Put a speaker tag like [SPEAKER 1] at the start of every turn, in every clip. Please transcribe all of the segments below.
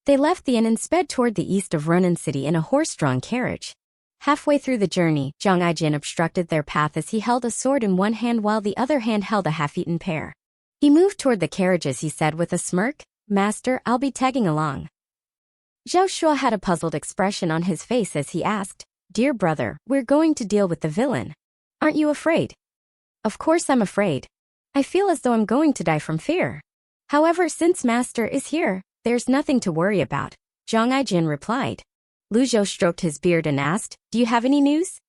[SPEAKER 1] They left the inn and sped toward the east of Ronin City in a horse-drawn carriage. Halfway through the journey, Zhang Aijin obstructed their path as he held a sword in one hand while the other hand held a half-eaten pear. He moved toward the carriage as he said with a smirk, "Master, I'll be tagging along." Zhao Shuo had a puzzled expression on his face as he asked, "Dear brother, we're going to deal with the villain. Aren't you afraid?" "Of course I'm afraid. I feel as though I'm going to die from fear. However, since Master is here, there's nothing to worry about," Zhang Aijin replied. Lu Zhou stroked his beard and asked, "Do you have any news?"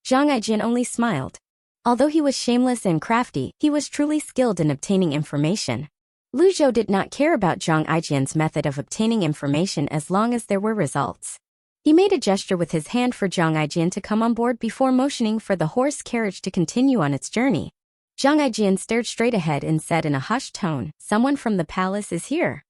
[SPEAKER 1] Zhang Aijin only smiled. Although he was shameless and crafty, he was truly skilled in obtaining information. Lu Zhou did not care about Zhang Aijin's method of obtaining information as long as there were results. He made a gesture with his hand for Zhang Aijin to come on board before motioning for the horse carriage to continue on its journey. Zhang Aijin stared straight ahead and said in a hushed tone, "Someone from the palace is here."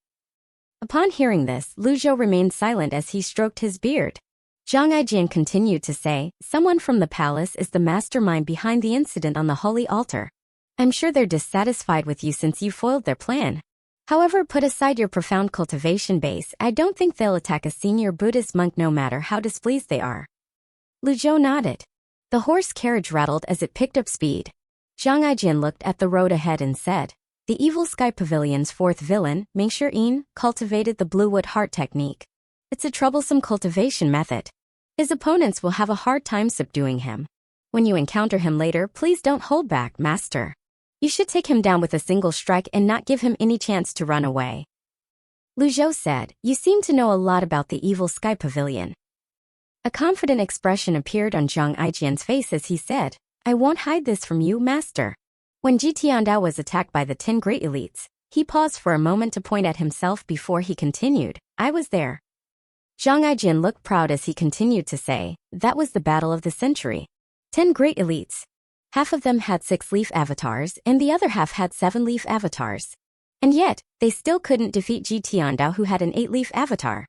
[SPEAKER 1] Upon hearing this, Lu Zhou remained silent as he stroked his beard. Zhang Aijin continued to say, "Someone from the palace is the mastermind behind the incident on the holy altar. I'm sure they're dissatisfied with you since you foiled their plan. However, put aside your profound cultivation base, I don't think they'll attack a senior Buddhist monk no matter how displeased they are." Lu Zhou nodded. The horse carriage rattled as it picked up speed. Zhang Aijin looked at the road ahead and said, "The Evil Sky Pavilion's fourth villain, Mingshi cultivated the Bluewood Heart technique. It's a troublesome cultivation method. His opponents will have a hard time subduing him. When you encounter him later, please don't hold back, Master. You should take him down with a single strike and not give him any chance to run away." Lu Zhou said, "You seem to know a lot about the Evil Sky Pavilion." A confident expression appeared on Zhang Aijin's face as he said, "I won't hide this from you, Master." When Jitiandao was attacked by the 10 great elites, he paused for a moment to point at himself before he continued, "I was there." Zhang Aijin looked proud as he continued to say, "That was the battle of the century. 10 great elites. Half of them had 6-leaf avatars and the other half had 7-leaf avatars. And yet, they still couldn't defeat Jitiandao who had an 8-leaf avatar."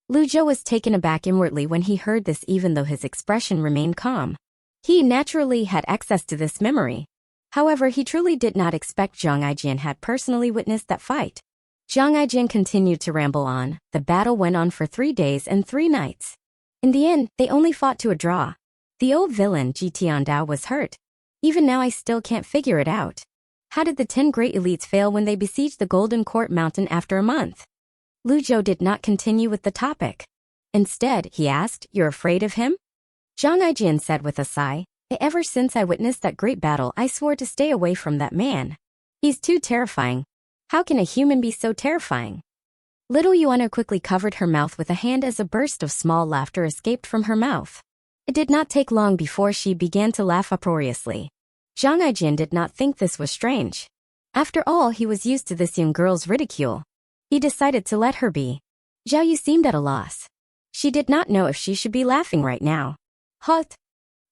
[SPEAKER 1] Lu Zhou was taken aback inwardly when he heard this even though his expression remained calm. He naturally had access to this memory. However, he truly did not expect Zhang Aijin had personally witnessed that fight. Zhang Aijin continued to ramble on. The battle went on for 3 days and 3 nights. In the end, they only fought to a draw. The old villain Jitiandao was hurt. Even now I still can't figure it out. How did the 10 great elites fail when they besieged the Golden Court Mountain after a month? Lu Zhou did not continue with the topic. Instead, he asked, "You're afraid of him?" Zhang Aijin said with a sigh, "Ever since I witnessed that great battle, I swore to stay away from that man. He's too terrifying. How can a human be so terrifying?" Little Yuana quickly covered her mouth with a hand as a burst of small laughter escaped from her mouth. It did not take long before she began to laugh uproariously. Zhang Aijin did not think this was strange. After all, he was used to this young girl's ridicule. He decided to let her be. Zhao Yu seemed at a loss. She did not know if she should be laughing right now. "Halt!"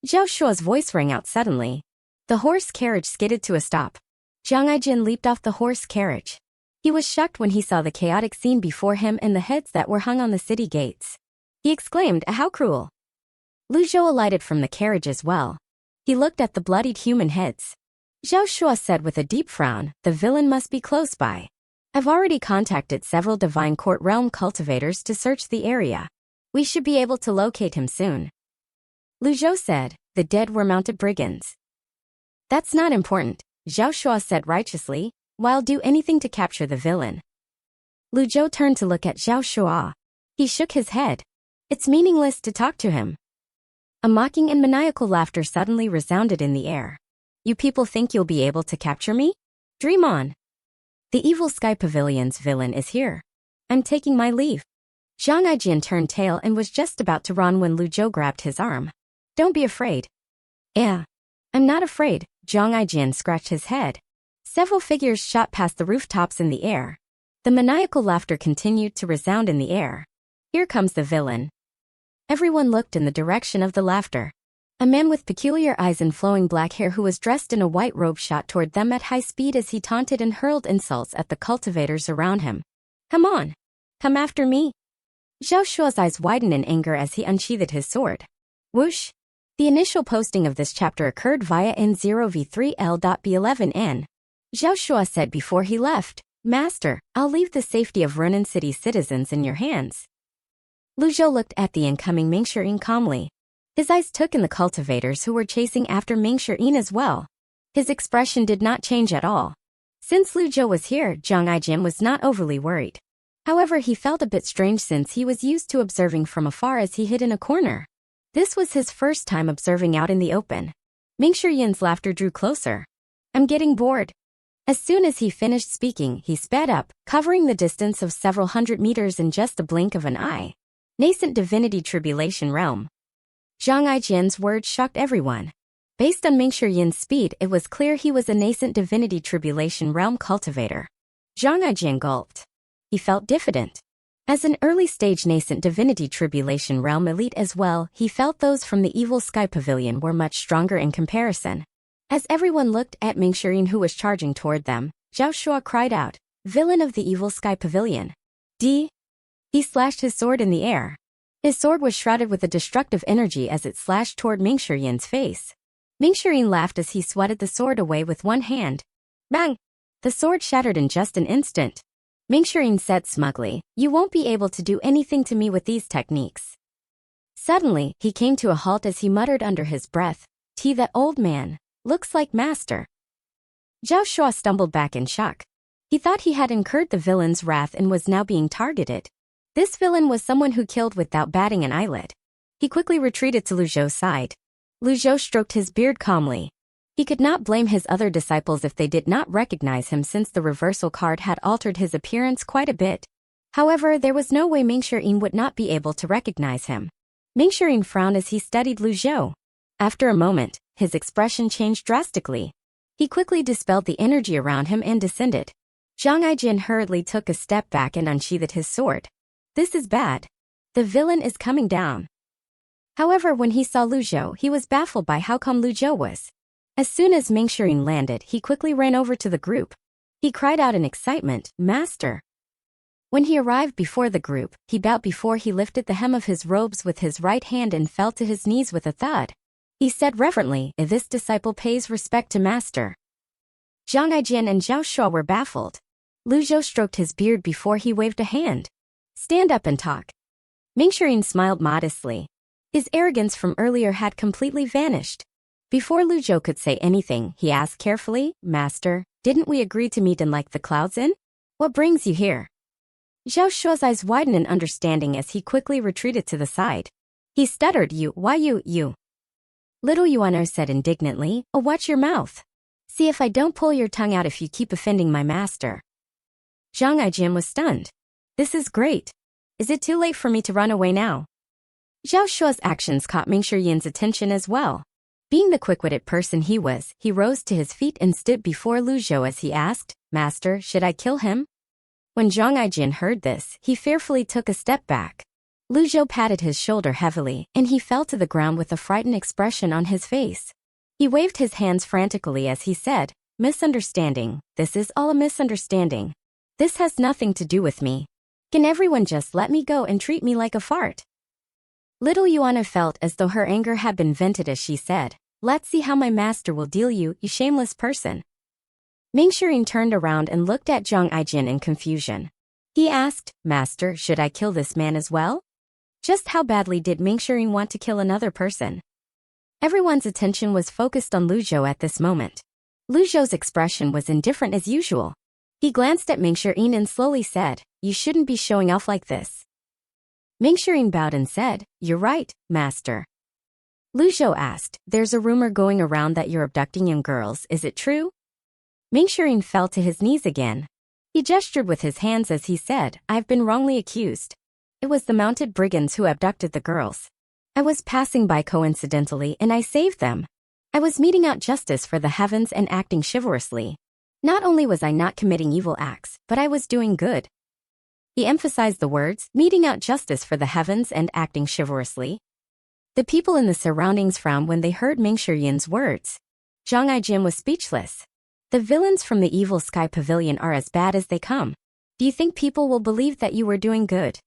[SPEAKER 1] Zhao Shuo's voice rang out suddenly. The horse carriage skidded to a stop. Zhang Aijin leaped off the horse carriage. He was shocked when he saw the chaotic scene before him and the heads that were hung on the city gates. He exclaimed, "How cruel!" Lu Zhou alighted from the carriage as well. He looked at the bloodied human heads. Zhao Shuo said with a deep frown, "The villain must be close by. I've already contacted several Divine Court Realm cultivators to search the area. We should be able to locate him soon." Lu Zhou said, "The dead were mounted brigands." "That's not important," Zhao Shuo said righteously. "I'll do anything to capture the villain." Lu Zhou turned to look at Zhao Shuo. He shook his head. "It's meaningless to talk to him." A mocking and maniacal laughter suddenly resounded in the air. "You people think you'll be able to capture me? Dream on. The Evil Sky Pavilion's villain is here. I'm taking my leave." Zhang Aijin turned tail and was just about to run when Lu Zhou grabbed his arm. "Don't be afraid." "Yeah. I'm not afraid." Zhang Aijin scratched his head. Several figures shot past the rooftops in the air. The maniacal laughter continued to resound in the air. "Here comes the villain." Everyone looked in the direction of the laughter. A man with peculiar eyes and flowing black hair who was dressed in a white robe shot toward them at high speed as he taunted and hurled insults at the cultivators around him. "Come on. Come after me." Zhao Shuo's eyes widened in anger as he unsheathed his sword. Whoosh! The initial posting of this chapter occurred via N0v3L.B11N. Zhao Shuo said before he left, Master, I'll leave the safety of Ronin City citizens in your hands. Lu Zhou looked at the incoming Ming Shirin calmly. His eyes took in the cultivators who were chasing after Ming Shirin as well. His expression did not change at all. Since Lu Zhou was here, Zhang Aijin was not overly worried. However, he felt a bit strange since he was used to observing from afar as he hid in a corner. This was his first time observing out in the open. Ming Shirin's laughter drew closer. I'm getting bored. As soon as he finished speaking, he sped up, covering the distance of several hundred meters in just the blink of an eye. Nascent Divinity Tribulation Realm. Zhang Aijin's words shocked everyone. Based on Ming Shirin's speed, it was clear he was a nascent Divinity Tribulation Realm cultivator. Zhang Aijin gulped. He felt diffident. As an early-stage nascent Divinity Tribulation Realm elite as well, he felt those from the Evil Sky Pavilion were much stronger in comparison. As everyone looked at Ming Shirin who was charging toward them, Zhao Shuo cried out, "Villain of the Evil Sky Pavilion." D. He slashed his sword in the air. His sword was shrouded with a destructive energy as it slashed toward Ming Shirin's face. Ming Shirin laughed as he swatted the sword away with one hand. Bang! The sword shattered in just an instant. Ming Shirin said smugly, "You won't be able to do anything to me with these techniques." Suddenly, he came to a halt as he muttered under his breath, "That old man. Looks like master." Zhao Shuo stumbled back in shock. He thought he had incurred the villain's wrath and was now being targeted. This villain was someone who killed without batting an eyelid. He quickly retreated to Lu Zhou's side. Lu Zhou stroked his beard calmly. He could not blame his other disciples if they did not recognize him since the reversal card had altered his appearance quite a bit. However, there was no way Ming Shirin would not be able to recognize him. Ming Shirin frowned as he studied Lu Zhou. After a moment, his expression changed drastically. He quickly dispelled the energy around him and descended. Zhang Aijin hurriedly took a step back and unsheathed his sword. This is bad. The villain is coming down. However, when he saw Lu Zhou, he was baffled by how calm Lu Zhou was. As soon as Ming Shirin landed, he quickly ran over to the group. He cried out in excitement, "Master!" When he arrived before the group, he bowed before he lifted the hem of his robes with his right hand and fell to his knees with a thud. He said reverently, "This disciple pays respect to master." Zhang Aijin and Zhao Shuo were baffled. Lu Zhou stroked his beard before he waved a hand. "Stand up and talk." Ming Shirin smiled modestly. His arrogance from earlier had completely vanished. Before Lu Zhou could say anything, he asked carefully, "Master, didn't we agree to meet in like the clouds in? What brings you here?" Zhao Shuo's eyes widened in understanding as he quickly retreated to the side. He stuttered, Why you? Little Yuano said indignantly, "Oh, watch your mouth. See if I don't pull your tongue out if you keep offending my master." Zhang Aijin was stunned. "This is great. Is it too late for me to run away now?" Zhao Shuo's actions caught Ming Shirin's attention as well. Being the quick-witted person he was, he rose to his feet and stood before Lu Zhou as he asked, "Master, should I kill him?" When Zhang Aijin heard this, he fearfully took a step back. Lu Zhou patted his shoulder heavily, and he fell to the ground with a frightened expression on his face. He waved his hands frantically as he said, "Misunderstanding. This is all a misunderstanding. This has nothing to do with me. Can everyone just let me go and treat me like a fart?" Little Yuana felt as though her anger had been vented as she said, "Let's see how my master will deal you shameless person." Ming Shirin turned around and looked at Zhang Aijin in confusion. He asked, "Master, should I kill this man as well?" Just how badly did Ming Shirin want to kill another person? Everyone's attention was focused on Lu Zhou at this moment. Lu Zhou's expression was indifferent as usual. He glanced at Ming Shirin and slowly said, "You shouldn't be showing off like this." Ming Shirin bowed and said, "You're right, master." Lu Zhou asked, "There's a rumor going around that you're abducting young girls, is it true?" Ming Shirin fell to his knees again. He gestured with his hands as he said, "I've been wrongly accused. It was the mounted brigands who abducted the girls. I was passing by coincidentally and I saved them. I was meting out justice for the heavens and acting chivalrously. Not only was I not committing evil acts, but I was doing good." He emphasized the words, meting out justice for the heavens and acting chivalrously. The people in the surroundings frowned when they heard Ming Shirin's words. Zhang Aijin was speechless. The villains from the Evil Sky Pavilion are as bad as they come. Do you think people will believe that you were doing good?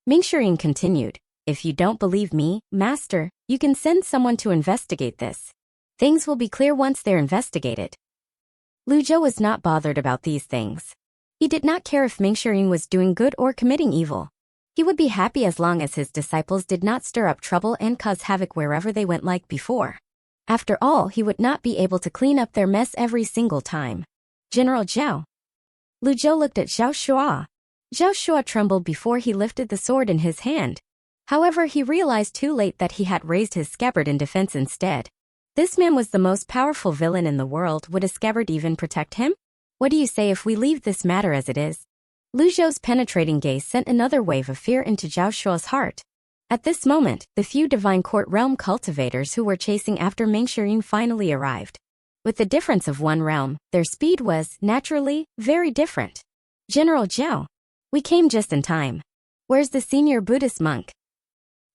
[SPEAKER 1] Ming Shirin continued, "If you don't believe me, master, you can send someone to investigate this. Things will be clear once they're investigated." Lu Zhou was not bothered about these things. He did not care if Ming Shirin was doing good or committing evil. He would be happy as long as his disciples did not stir up trouble and cause havoc wherever they went like before. After all, he would not be able to clean up their mess every single time. General Zhao. Lu Zhou looked at Zhao Shuo. Zhao Shuo trembled before he lifted the sword in his hand. However, he realized too late that he had raised his scabbard in defense instead. This man was the most powerful villain in the world. Would a scabbard even protect him? What do you say if we leave this matter as it is? Lu Zhou's penetrating gaze sent another wave of fear into Zhao Shuo's heart. At this moment, the few Divine Court realm cultivators who were chasing after Ming Shirin finally arrived. With the difference of one realm, their speed was, naturally, very different. General Zhao. We came just in time. Where's the senior Buddhist monk?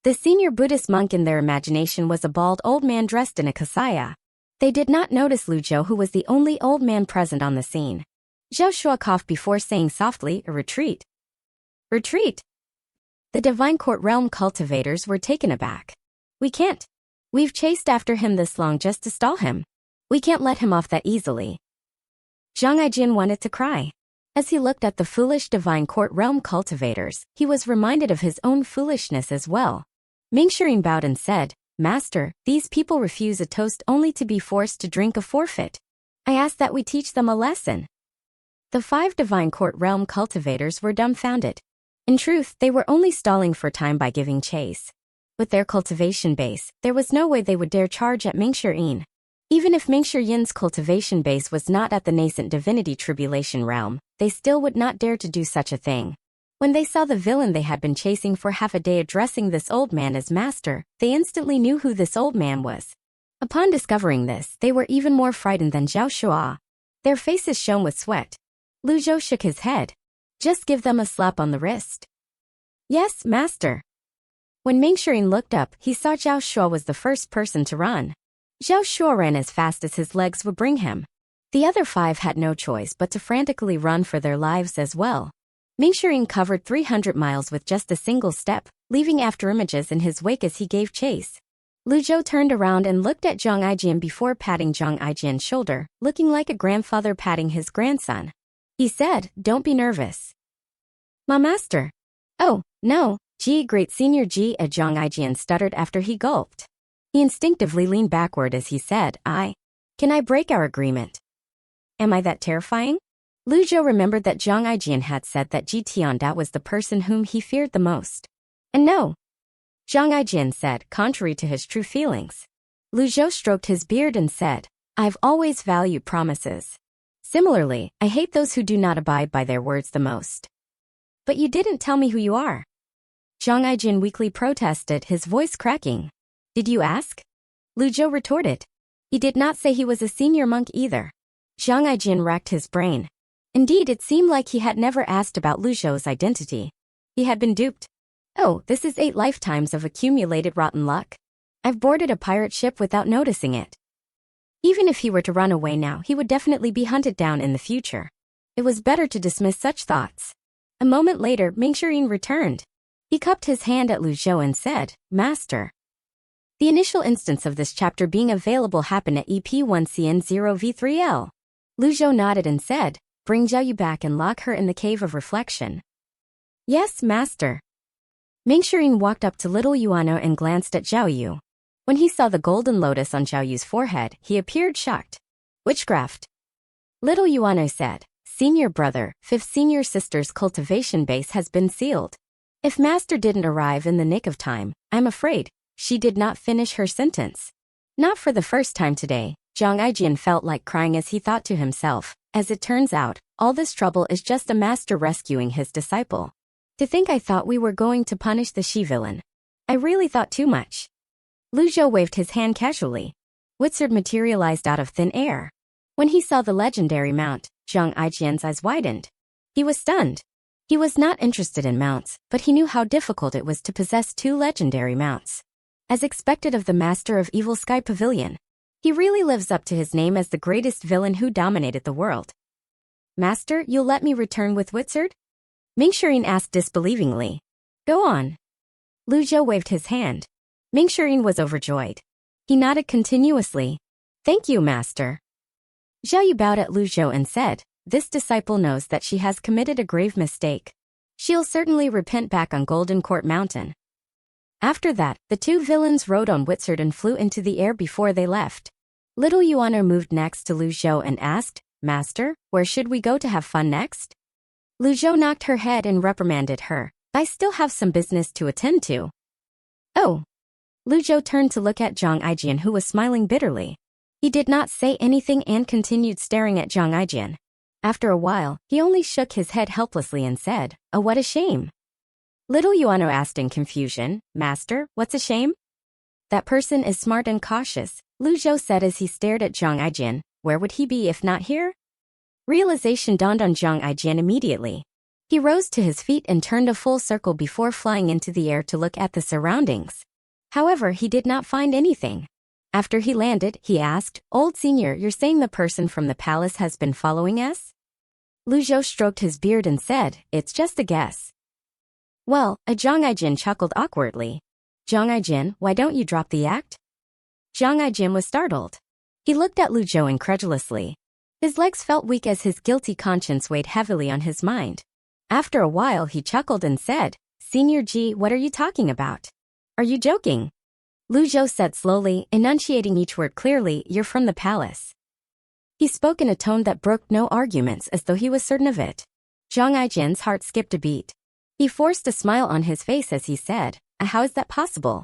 [SPEAKER 1] The senior Buddhist monk in their imagination was a bald old man dressed in a kasaya. They did not notice Lu Zhou, who was the only old man present on the scene. Zhao Shuo coughed before saying softly, a retreat. Retreat? The Divine Court realm cultivators were taken aback. We can't. We've chased after him this long just to stall him. We can't let him off that easily. Zhang Aijin wanted to cry. As he looked at the foolish Divine Court realm cultivators, he was reminded of his own foolishness as well. Ming Shirin bowed and said, Master, these people refuse a toast only to be forced to drink a forfeit. I ask that we teach them a lesson. The 5 Divine Court realm cultivators were dumbfounded. In truth, they were only stalling for time by giving chase. With their cultivation base, there was no way they would dare charge at Ming Shirin. Even if Ming Shirin's cultivation base was not at the nascent divinity tribulation realm, they still would not dare to do such a thing. When they saw the villain they had been chasing for half a day addressing this old man as master, they instantly knew who this old man was. Upon discovering this, they were even more frightened than Zhao Shuo. Their faces shone with sweat. Lu Zhou shook his head. Just give them a slap on the wrist. Yes, master. When Ming Shirin looked up, he saw Zhao Shuo was the first person to run. Zhao Shuo ran as fast as his legs would bring him. The other 5 had no choice but to frantically run for their lives as well. Ming Shirin covered 300 miles with just a single step, leaving after images in his wake as he gave chase. Lu Zhou turned around and looked at Zhang Aijin before patting Zhang Aijin's shoulder, looking like a grandfather patting his grandson. He said, Don't be nervous. My master. Oh, no, Ji, great senior Ji, Zhang Aijin stuttered after he gulped. He instinctively leaned backward as he said, Can I break our agreement? Am I that terrifying? Lu Zhou remembered that Zhang Aijin had said that Ji Tianda was the person whom he feared the most. And no. Zhang Aijin said, contrary to his true feelings. Lu Zhou stroked his beard and said, I've always valued promises. Similarly, I hate those who do not abide by their words the most. But you didn't tell me who you are. Zhang Aijin weakly protested, his voice cracking. Did you ask? Lu Zhou retorted. He did not say he was a senior monk either. Zhang Aijin racked his brain. Indeed, it seemed like he had never asked about Lu Zhou's identity. He had been duped. Oh, this is 8 lifetimes of accumulated rotten luck. I've boarded a pirate ship without noticing it. Even if he were to run away now, he would definitely be hunted down in the future. It was better to dismiss such thoughts. A moment later, Ming Shirin returned. He cupped his hand at Lu Zhou and said, Master. The initial instance of this chapter being available happened at EP1CN0V3L. Lu Zhou nodded and said, Bring Zhao Yu back and lock her in the cave of reflection. Yes, master. Ming Shirin walked up to little Yuano and glanced at Zhao Yu. When he saw the golden lotus on Zhao Yu's forehead, he appeared shocked. Witchcraft. Little Yuano said, Senior brother, 5th senior sister's cultivation base has been sealed. If master didn't arrive in the nick of time, I'm afraid. She did not finish her sentence. Not for the first time today, Zhang Aijin felt like crying as he thought to himself, as it turns out, all this trouble is just a master rescuing his disciple. To think I thought we were going to punish the she-villain. I really thought too much. Lu Zhou waved his hand casually. Wizard materialized out of thin air. When he saw the legendary mount, Zhang Aijin's eyes widened. He was stunned. He was not interested in mounts, but he knew how difficult it was to possess 2 legendary mounts. As expected of the master of Evil Sky Pavilion, he really lives up to his name as the greatest villain who dominated the world. Master, you'll let me return with Wizard? Ming Shirin asked disbelievingly. Go on. Lu Zhou waved his hand. Ming Shirin was overjoyed. He nodded continuously. Thank you, master. Zhao Yu bowed at Lu Zhou and said, this disciple knows that she has committed a grave mistake. She'll certainly repent back on Golden Court Mountain. After that, the two villains rode on Wizard and flew into the air before they left. Little Yuano moved next to Lu Zhou and asked, "Master, where should we go to have fun next?" Lu Zhou knocked her head and reprimanded her. "I still have some business to attend to." "Oh." Lu Zhou turned to look at Zhang Aijian, who was smiling bitterly. He did not say anything and continued staring at Zhang Aijian. After a while, he only shook his head helplessly and said, "Oh, what a shame." Little Yuano asked in confusion, "Master, what's a shame?" "That person is smart and cautious," Lu Zhou said as he stared at Zhang Aijian. "Where would he be if not here?" Realization dawned on Zhang Aijian immediately. He rose to his feet and turned a full circle before flying into the air to look at the surroundings. However, he did not find anything. After he landed, he asked, "Old senior, you're saying the person from the palace has been following us?" Lu Zhou stroked his beard and said, "It's just a guess." "Well," Zhang Aijin chuckled awkwardly. "Zhang Aijin, why don't you drop the act?" Zhang Aijin was startled. He looked at Lu Zhou incredulously. His legs felt weak as his guilty conscience weighed heavily on his mind. After a while, he chuckled and said, "Senior Ji, what are you talking about? Are you joking?" Lu Zhou said slowly, enunciating each word clearly, "You're from the palace." He spoke in a tone that brooked no arguments, as though he was certain of it. Zhang Aijin's heart skipped a beat. He forced a smile on his face as he said, "How is that possible?"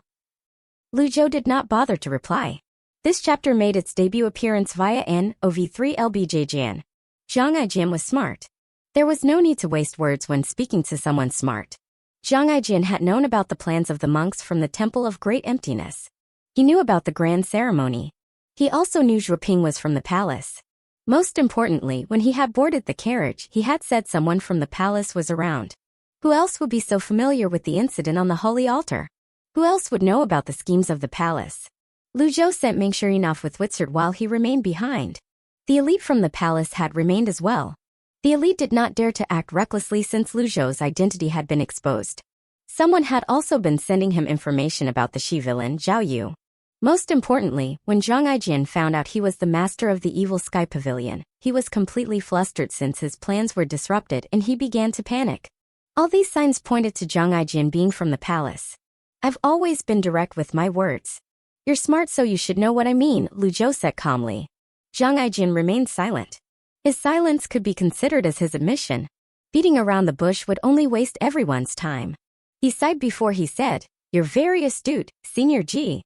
[SPEAKER 1] Lu Zhou did not bother to reply. This chapter made its debut appearance via NOV3LBJJN. Zhang Aijin was smart. There was no need to waste words when speaking to someone smart. Zhang Aijin had known about the plans of the monks from the Temple of Great Emptiness. He knew about the grand ceremony. He also knew Zhuo Ping was from the palace. Most importantly, when he had boarded the carriage, he had said someone from the palace was around. Who else would be so familiar with the incident on the holy altar? Who else would know about the schemes of the palace? Lu Zhou sent Meng Shurin off with Wizard while he remained behind. The elite from the palace had remained as well. The elite did not dare to act recklessly since Lu Zhou's identity had been exposed. Someone had also been sending him information about the Shi villain, Zhao Yu. Most importantly, when Zhang Aijian found out he was the master of the Evil Sky Pavilion, he was completely flustered since his plans were disrupted and he began to panic. All these signs pointed to Zhang Aijian being from the palace. "I've always been direct with my words. You're smart, so you should know what I mean," Lu Zhou said calmly. Zhang Aijian remained silent. His silence could be considered as his admission. Beating around the bush would only waste everyone's time. He sighed before he said, "You're very astute, Senior Ji."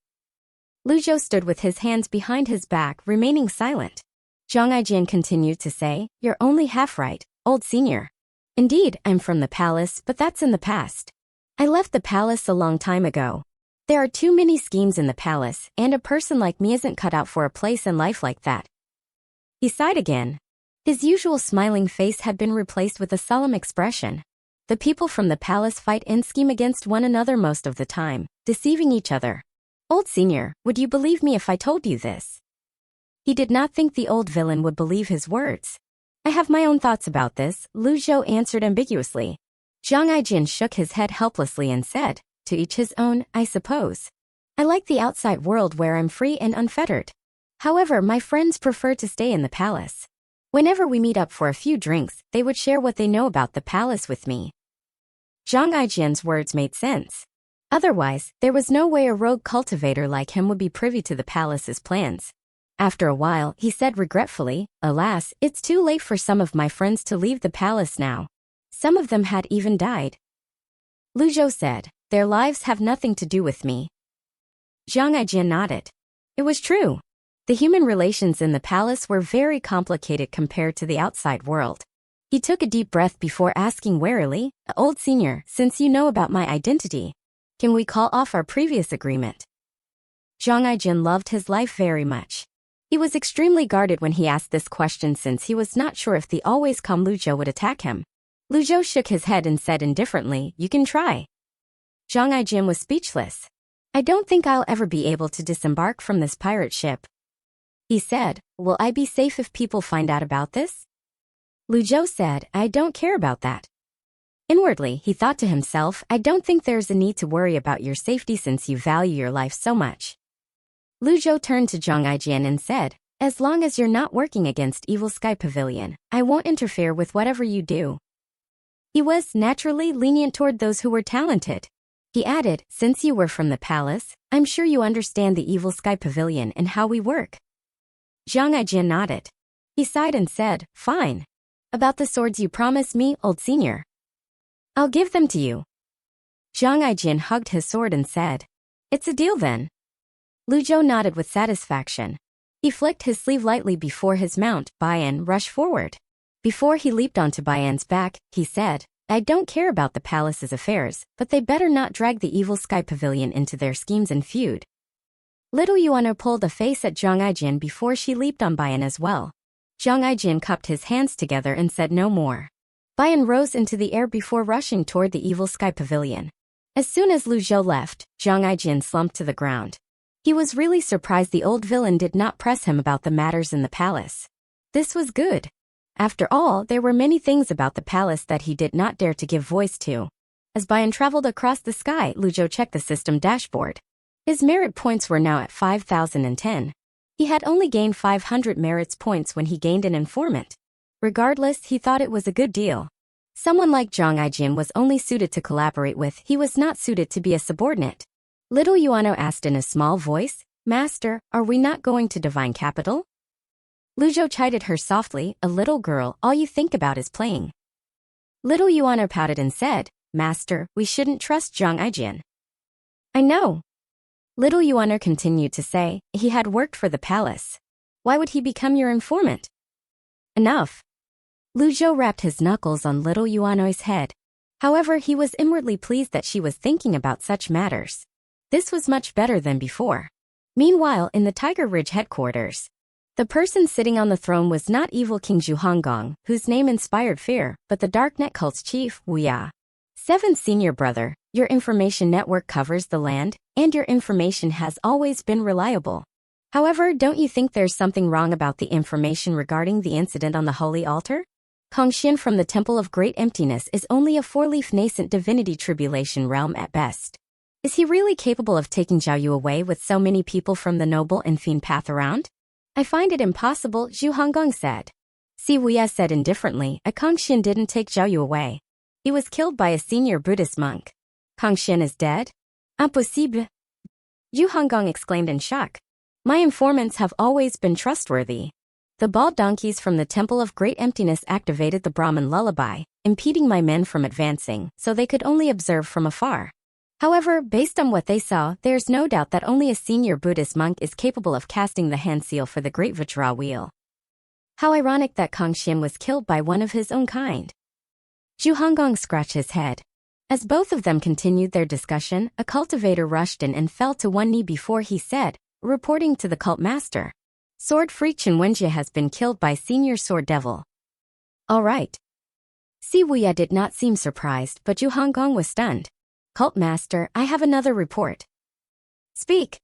[SPEAKER 1] Lu Zhou stood with his hands behind his back, remaining silent. Zhang Aijian continued to say, "You're only half right, old senior. Indeed, I'm from the palace, but that's in the past. I left the palace a long time ago. There are too many schemes in the palace, and a person like me isn't cut out for a place in life like that." He sighed again. His usual smiling face had been replaced with a solemn expression. The people from the palace fight and scheme against one another most of the time, deceiving each other. "Old senior, would you believe me if I told you this?" He did not think the old villain would believe his words. "I have my own thoughts about this," Lu Zhou answered ambiguously. Zhang Aijin shook his head helplessly and said, "To each his own, I suppose. I like the outside world where I'm free and unfettered. However, my friends prefer to stay in the palace. Whenever we meet up for a few drinks, they would share what they know about the palace with me." Zhang Aijian's words made sense. Otherwise, there was no way a rogue cultivator like him would be privy to the palace's plans. After a while, he said regretfully, "Alas, it's too late for some of my friends to leave the palace now. Some of them had even died." Lu Zhou said, "Their lives have nothing to do with me." Zhang Aijian nodded. It was true. The human relations in the palace were very complicated compared to the outside world. He took a deep breath before asking warily, "Old senior, since you know about my identity, can we call off our previous agreement?" Zhang Aijin loved his life very much. He was extremely guarded when he asked this question since he was not sure if the always calm Lu Zhou would attack him. Lu Zhou shook his head and said indifferently, "You can try." Zhang Aijin was speechless. "I don't think I'll ever be able to disembark from this pirate ship." He said, "Will I be safe if people find out about this?" Lu Zhou said, "I don't care about that." Inwardly, he thought to himself, "I don't think there's a need to worry about your safety since you value your life so much." Lu Zhou turned to Zhang Aijian and said, As long as you're not working against Evil Sky Pavilion, I won't interfere with whatever you do. He was naturally lenient toward those who were talented. He added, since you were from the palace, I'm sure you understand the Evil Sky Pavilion and how we work. Zhang Aijin nodded. He sighed and said, fine. About the swords you promised me, old senior. I'll give them to you. Zhang Aijin hugged his sword and said, it's a deal then. Lu Zhou nodded with satisfaction. He flicked his sleeve lightly before his mount, Bayan, rushed forward. Before he leaped onto Bayan's back, he said, I don't care about the palace's affairs, but they better not drag the Evil Sky Pavilion into their schemes and feud. Little Yuano pulled a face at Zhang Aijin before she leaped on Bayan as well. Zhang Aijin cupped his hands together and said no more. Bayan rose into the air before rushing toward the Evil Sky Pavilion. As soon as Lu Zhou left, Zhang Aijin slumped to the ground. He was really surprised the old villain did not press him about the matters in the palace. This was good. After all, there were many things about the palace that he did not dare to give voice to. As Bayan traveled across the sky, Lu Zhou checked the system dashboard. His merit points were now at 5,010. He had only gained 500 merits points when he gained an informant. Regardless, he thought it was a good deal. Someone like Zhang Aijin was only suited to collaborate with, he was not suited to be a subordinate. Little Yuano asked in a small voice, Master, are we not going to Divine Capital? Lu Zhou chided her softly, a little girl, all you think about is playing. Little Yuano pouted and said, Master, we shouldn't trust Zhang Aijin. I know. Little Yuano continued to say, he had worked for the palace. Why would he become your informant? Enough. Lu Zhou rapped his knuckles on little Yuano's head. However, he was inwardly pleased that she was thinking about such matters. This was much better than before. Meanwhile, in the Tiger Ridge headquarters, the person sitting on the throne was not evil King Zhu Honggong, whose name inspired fear, but the Darknet cult's chief, Wu Ya. 7th senior brother, your information network covers the land, and your information has always been reliable. However, don't you think there's something wrong about the information regarding the incident on the Holy Altar? Kongxian from the Temple of Great Emptiness is only a 4-leaf nascent divinity tribulation realm at best. Is he really capable of taking Zhao Yu away with so many people from the noble and fiend path around? I find it impossible, Zhu Honggong said. Si Wuya said indifferently, a Kongxian didn't take Zhao Yu away. He was killed by a senior Buddhist monk. Kongxian is dead? Impossible. Zhu Honggong exclaimed in shock. My informants have always been trustworthy. The bald donkeys from the Temple of Great Emptiness activated the Brahmin lullaby, impeding my men from advancing, so they could only observe from afar. However, based on what they saw, there's no doubt that only a senior Buddhist monk is capable of casting the hand seal for the Great Vajra Wheel. How ironic that Kongxian was killed by one of his own kind. Zhu Honggong scratched his head. As both of them continued their discussion, a cultivator rushed in and fell to one knee before he said, reporting to the cult master, Sword Freak Chen Wenjie has been killed by Senior Sword Devil. All right. Si Wuya did not seem surprised, but Zhu Honggong was stunned. Cult Master, I have another report. Speak.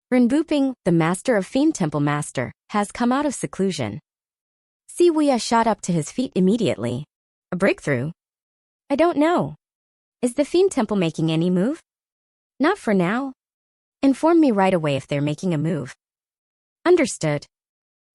[SPEAKER 1] Ren Buping, the Master of Fiend Temple Master, has come out of seclusion. Si Wuya shot up to his feet immediately. A breakthrough? I don't know. Is the Fiend Temple making any move? Not for now. Inform me right away if they're making a move. Understood.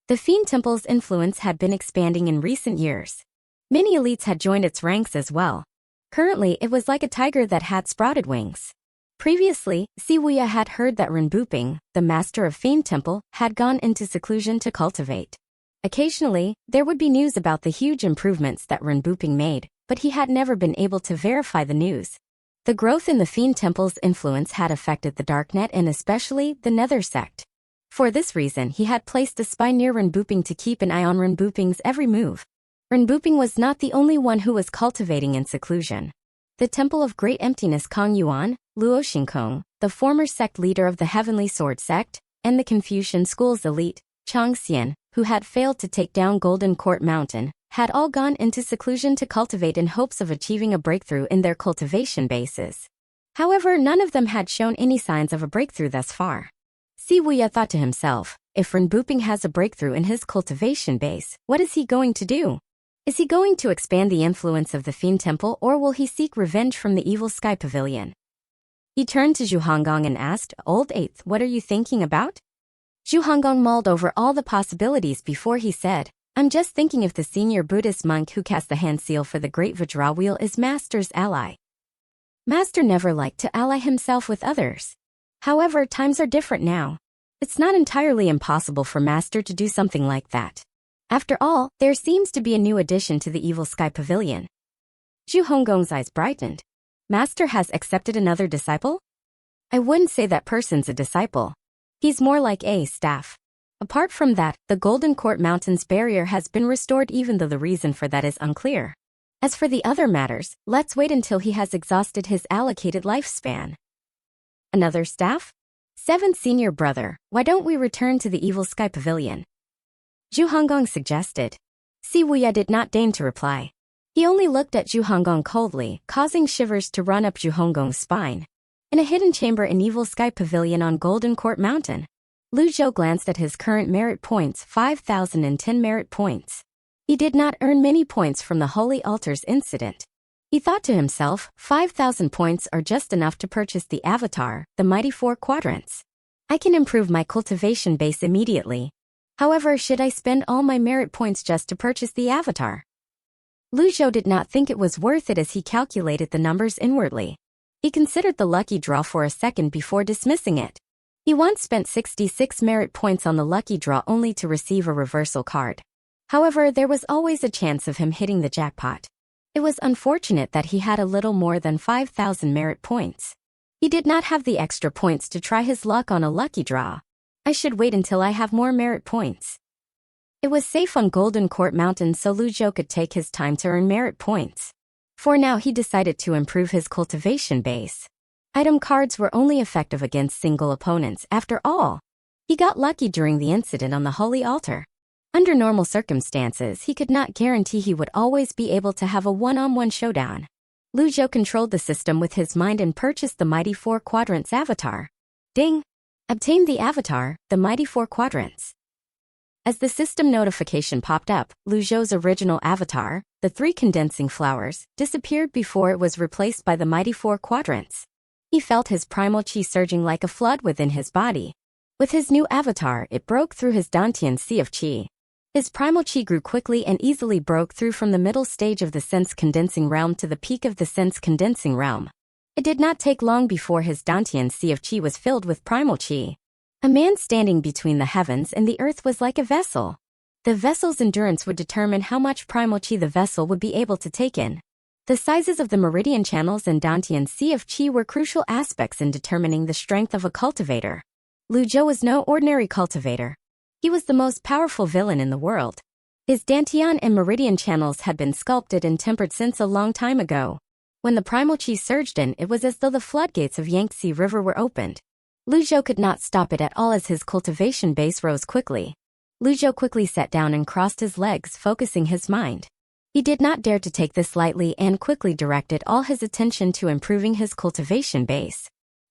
[SPEAKER 1] The Fiend Temple's influence had been expanding in recent years. Many elites had joined its ranks as well. Currently, it was like a tiger that had sprouted wings. Previously, Si Wuya had heard that Ren Buping, the master of Fiend Temple, had gone into seclusion to cultivate. Occasionally, there would be news about the huge improvements that Ren Buping made, but he had never been able to verify the news. The growth in the Fiend Temple's influence had affected the Darknet and especially the Nether sect. For this reason, he had placed a spy near Ren Buping to keep an eye on Ren Buping's every move. Ren Buping was not the only one who was cultivating in seclusion. The Temple of Great Emptiness Kong Yuan, Luo Xingkong, the former sect leader of the Heavenly Sword sect, and the Confucian School's elite, Chang Xian, who had failed to take down Golden Court Mountain, had all gone into seclusion to cultivate in hopes of achieving a breakthrough in their cultivation bases. However, none of them had shown any signs of a breakthrough thus far. Si Wuya thought to himself, if Ren Buping has a breakthrough in his cultivation base, what is he going to do? Is he going to expand the influence of the Fiend Temple or will he seek revenge from the Evil Sky Pavilion? He turned to Zhu Honggong and asked, Old Eighth, what are you thinking about? Zhu Honggong mulled over all the possibilities before he said, I'm just thinking if the senior Buddhist monk who cast the hand seal for the Great Vajra Wheel is Master's ally. Master never liked to ally himself with others. However, times are different now. It's not entirely impossible for Master to do something like that. After all, there seems to be a new addition to the Evil Sky Pavilion. Zhu Honggong's eyes brightened. Master has accepted another disciple? I wouldn't say that person's a disciple. He's more like a staff. Apart from that, the Golden Court Mountain's barrier has been restored even though the reason for that is unclear. As for the other matters, let's wait until he has exhausted his allocated lifespan. Another staff? Seventh senior brother, why don't we return to the Evil Sky Pavilion? Zhu Honggong suggested. Si Wuya did not deign to reply. He only looked at Zhu Honggong coldly, causing shivers to run up Zhu Honggong's spine. In a hidden chamber in Evil Sky Pavilion on Golden Court Mountain, Lu Zhou glanced at his current merit points, 5,010 merit points. He did not earn many points from the Holy Altars incident. He thought to himself, 5,000 points are just enough to purchase the avatar, the mighty 4 quadrants. I can improve my cultivation base immediately. However, should I spend all my merit points just to purchase the avatar? Lu Zhou did not think it was worth it as he calculated the numbers inwardly. He considered the lucky draw for a second before dismissing it. He once spent 66 merit points on the lucky draw only to receive a reversal card. However, there was always a chance of him hitting the jackpot. It was unfortunate that he had a little more than 5,000 merit points. He did not have the extra points to try his luck on a lucky draw. I should wait until I have more merit points. It was safe on Golden Court Mountain so Lu Zhou could take his time to earn merit points. For now he decided to improve his cultivation base. Item cards were only effective against single opponents after all. He got lucky during the incident on the Holy Altar. Under normal circumstances, he could not guarantee he would always be able to have a one-on-one showdown. Lu Zhou controlled the system with his mind and purchased the Mighty 4 Quadrants avatar. Ding! Obtained the avatar, the Mighty 4 Quadrants. As the system notification popped up, Lu Zhou's original avatar, the 3 condensing flowers, disappeared before it was replaced by the Mighty 4 Quadrants. He felt his primal chi surging like a flood within his body. With his new avatar, it broke through his Dantian sea of chi. His primal chi grew quickly and easily broke through from the middle stage of the sense-condensing realm to the peak of the sense-condensing realm. It did not take long before his Dantian sea of chi was filled with primal chi. A man standing between the heavens and the earth was like a vessel. The vessel's endurance would determine how much primal chi the vessel would be able to take in. The sizes of the meridian channels and Dantian sea of chi were crucial aspects in determining the strength of a cultivator. Lu Zhou was no ordinary cultivator. He was the most powerful villain in the world. His Dantian and meridian channels had been sculpted and tempered since a long time ago. When the primal chi surged in, it was as though the floodgates of Yangtze River were opened. Lu Zhou could not stop it at all as his cultivation base rose quickly. Lu Zhou quickly sat down and crossed his legs, focusing his mind. He did not dare to take this lightly and quickly directed all his attention to improving his cultivation base.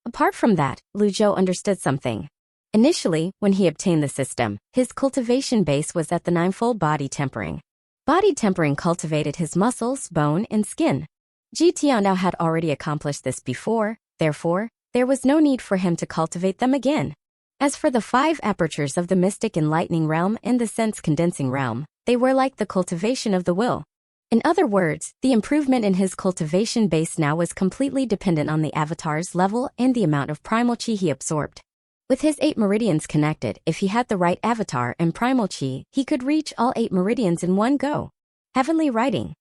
[SPEAKER 1] Apart from that, Lu Zhou understood something. Initially, when he obtained the system, his cultivation base was at the 9-fold body tempering. Body tempering cultivated his muscles, bone, and skin. Ji Tianao had already accomplished this before, therefore, there was no need for him to cultivate them again. As for the 5 apertures of the mystic enlightening realm and the sense-condensing realm, they were like the cultivation of the will. In other words, the improvement in his cultivation base now was completely dependent on the avatar's level and the amount of primal chi he absorbed. With his 8 meridians connected, if he had the right avatar and primal chi, he could reach all 8 meridians in one go. Heavenly writing.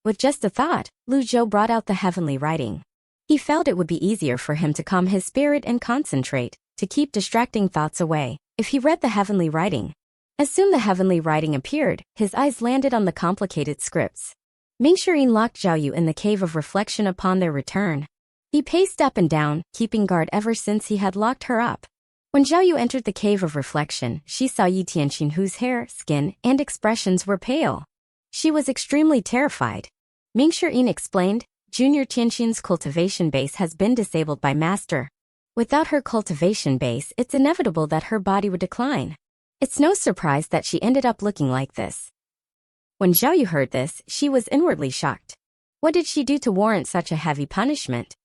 [SPEAKER 1] With just a thought, Lu Zhou brought out the heavenly writing. He felt it would be easier for him to calm his spirit and concentrate, to keep distracting thoughts away, if he read the heavenly writing. As soon the heavenly writing appeared, his eyes landed on the complicated scripts. Mingxirin locked Zhao in the cave of reflection upon their return. He paced up and down, keeping guard ever since he had locked her up. When Zhao entered the cave of reflection, she saw Yi Tianxin whose hair, skin, and expressions were pale. She was extremely terrified. Mingxirin explained, Junior Tianxin's cultivation base has been disabled by Master. Without her cultivation base, it's inevitable that her body would decline. It's no surprise that she ended up looking like this. When Zhao heard this, she was inwardly shocked. What did she do to warrant such a heavy punishment?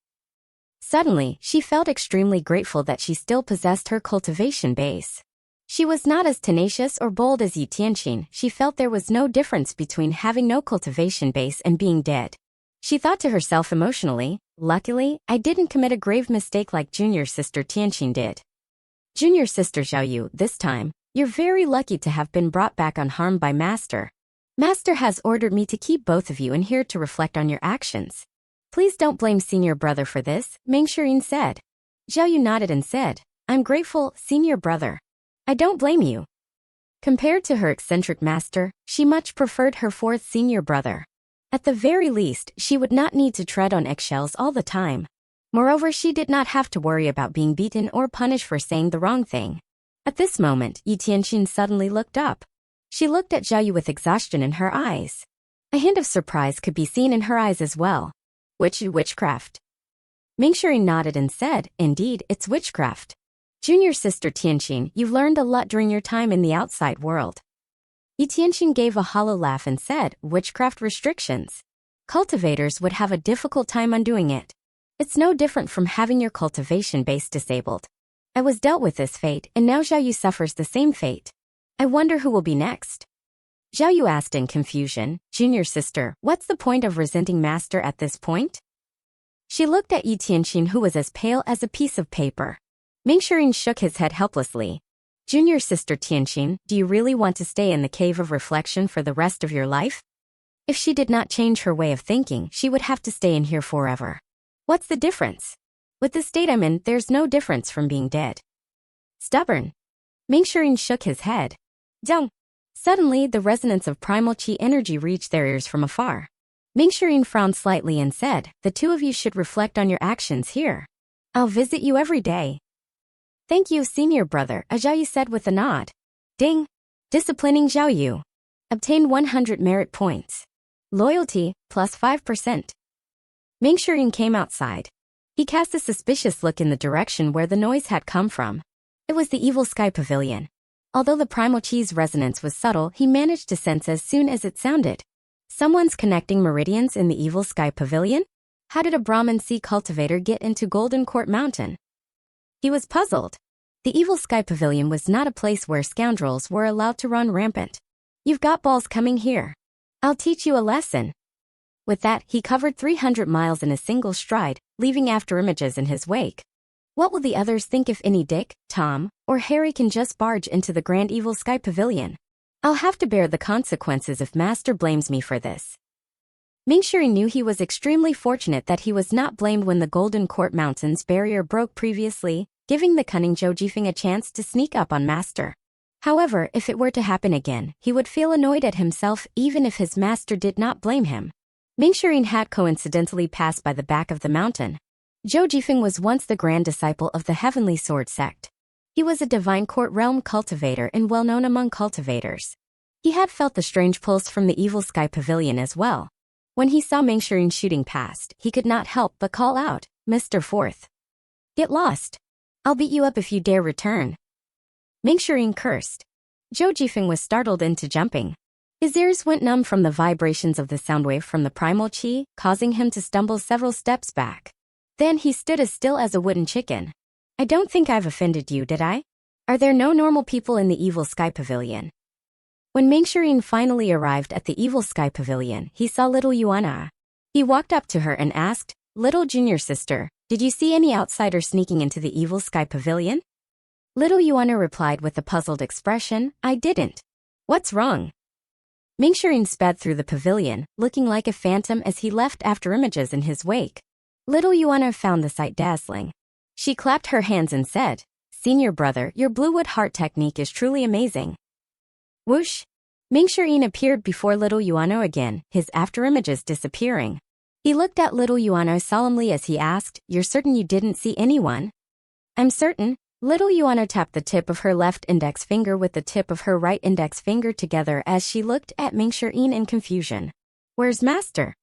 [SPEAKER 1] Suddenly, she felt extremely grateful that she still possessed her cultivation base. She was not as tenacious or bold as Yi Tianqin. She felt there was no difference between having no cultivation base and being dead. She thought to herself emotionally, luckily, I didn't commit a grave mistake like junior sister Tianqin did. Junior sister Xiaoyu, this time, you're very lucky to have been brought back unharmed by Master. Master has ordered me to keep both of you in here to reflect on your actions. Please don't blame senior brother for this, Meng Shirin said. Xiaoyu nodded and said, I'm grateful, senior brother. I don't blame you. Compared to her eccentric master, she much preferred her fourth senior brother. At the very least, she would not need to tread on eggshells all the time. Moreover, she did not have to worry about being beaten or punished for saying the wrong thing. At this moment, Yi Tianqin suddenly looked up. She looked at Xiaoyu with exhaustion in her eyes. A hint of surprise could be seen in her eyes as well. Witchcraft. Meng Shirin nodded and said, indeed, it's witchcraft. Junior sister Tianqin, you've learned a lot during your time in the outside world. Yi Tianqin gave a hollow laugh and said, witchcraft restrictions. Cultivators would have a difficult time undoing it. It's no different from having your cultivation base disabled. I was dealt with this fate, and now Xiaoyu suffers the same fate. I wonder who will be next. Xiaoyu asked in confusion, junior sister, what's the point of resenting Master at this point? She looked at Yi Tianqin, who was as pale as a piece of paper. Meng Shirin shook his head helplessly. Junior sister Tianqin, do you really want to stay in the cave of reflection for the rest of your life? If she did not change her way of thinking, she would have to stay in here forever. What's the difference? With the state I'm in, there's no difference from being dead. Stubborn. Meng Shirin shook his head. Dung. Suddenly, the resonance of primal chi energy reached their ears from afar. Meng Shirin frowned slightly and said, the two of you should reflect on your actions here. I'll visit you every day. Thank you, senior brother, Xiaoyu said with a nod. Ding. Disciplining Xiaoyu. Obtain 100 merit points. Loyalty, plus 5%. Meng Shirin came outside. He cast a suspicious look in the direction where the noise had come from. It was the Evil Sky Pavilion. Although the primal chi's resonance was subtle, he managed to sense as soon as it sounded. Someone's connecting meridians in the Evil Sky Pavilion? How did a Brahmin sea cultivator get into Golden Court Mountain? He was puzzled. The Evil Sky Pavilion was not a place where scoundrels were allowed to run rampant. You've got balls coming here. I'll teach you a lesson. With that, he covered 300 miles in a single stride, leaving afterimages in his wake. What will the others think if any Dick, Tom, or Harry can just barge into the Grand Evil Sky Pavilion? I'll have to bear the consequences if Master blames me for this. Meng Shirin knew he was extremely fortunate that he was not blamed when the Golden Court Mountains barrier broke previously, giving the cunning Zhou Jifeng a chance to sneak up on Master. However, if it were to happen again, he would feel annoyed at himself even if his master did not blame him. Meng Shirin had coincidentally passed by the back of the mountain. Zhou Jifeng was once the grand disciple of the Heavenly Sword sect. He was a divine court realm cultivator and well known among cultivators. He had felt the strange pulse from the Evil Sky Pavilion as well. When he saw Meng Shirin shooting past, he could not help but call out, Mr. Fourth. Get lost. I'll beat you up if you dare return. Meng Shirin cursed. Zhou Jifeng was startled into jumping. His ears went numb from the vibrations of the sound wave from the primal chi, causing him to stumble several steps back. Then he stood as still as a wooden chicken. I don't think I've offended you, did I? Are there no normal people in the Evil Sky Pavilion? When Meng Shirin finally arrived at the Evil Sky Pavilion, he saw little Yuana. He walked up to her and asked, Little junior sister, did you see any outsider sneaking into the Evil Sky Pavilion? Little Yuana replied with a puzzled expression, I didn't. What's wrong? Meng Shirin sped through the pavilion, looking like a phantom as he left afterimages in his wake. Little Yuana found the sight dazzling. She clapped her hands and said, Senior brother, your bluewood heart technique is truly amazing. Whoosh! Meng Shirin appeared before little Yuano again, his afterimages disappearing. He looked at little Yuano solemnly as he asked, You're certain you didn't see anyone? I'm certain. Little Yuano tapped the tip of her left index finger with the tip of her right index finger together as she looked at Meng Shirin in confusion. Where's Master?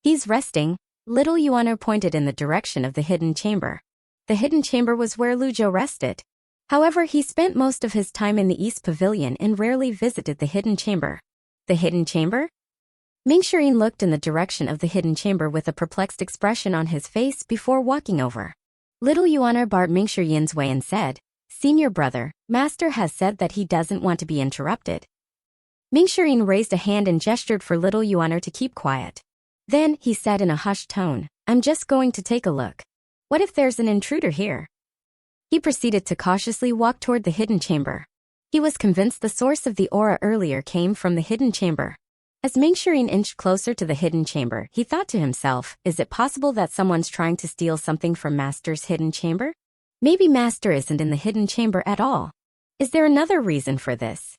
[SPEAKER 1] He's resting. Little Yuano pointed in the direction of the hidden chamber. The hidden chamber was where Luzhou rested. However, he spent most of his time in the East Pavilion and rarely visited the hidden chamber. The hidden chamber? Meng Shirin looked in the direction of the hidden chamber with a perplexed expression on his face before walking over. Little Yuana barred Meng Shirin's way and said, Senior brother, Master has said that he doesn't want to be interrupted. Ming-Shirin raised a hand and gestured for little Yuan to keep quiet. Then, he said in a hushed tone, I'm just going to take a look. What if there's an intruder here? He proceeded to cautiously walk toward the hidden chamber. He was convinced the source of the aura earlier came from the hidden chamber. As Ming-Shirin inched closer to the hidden chamber, he thought to himself, is it possible that someone's trying to steal something from Master's hidden chamber? Maybe Master isn't in the hidden chamber at all. Is there another reason for this?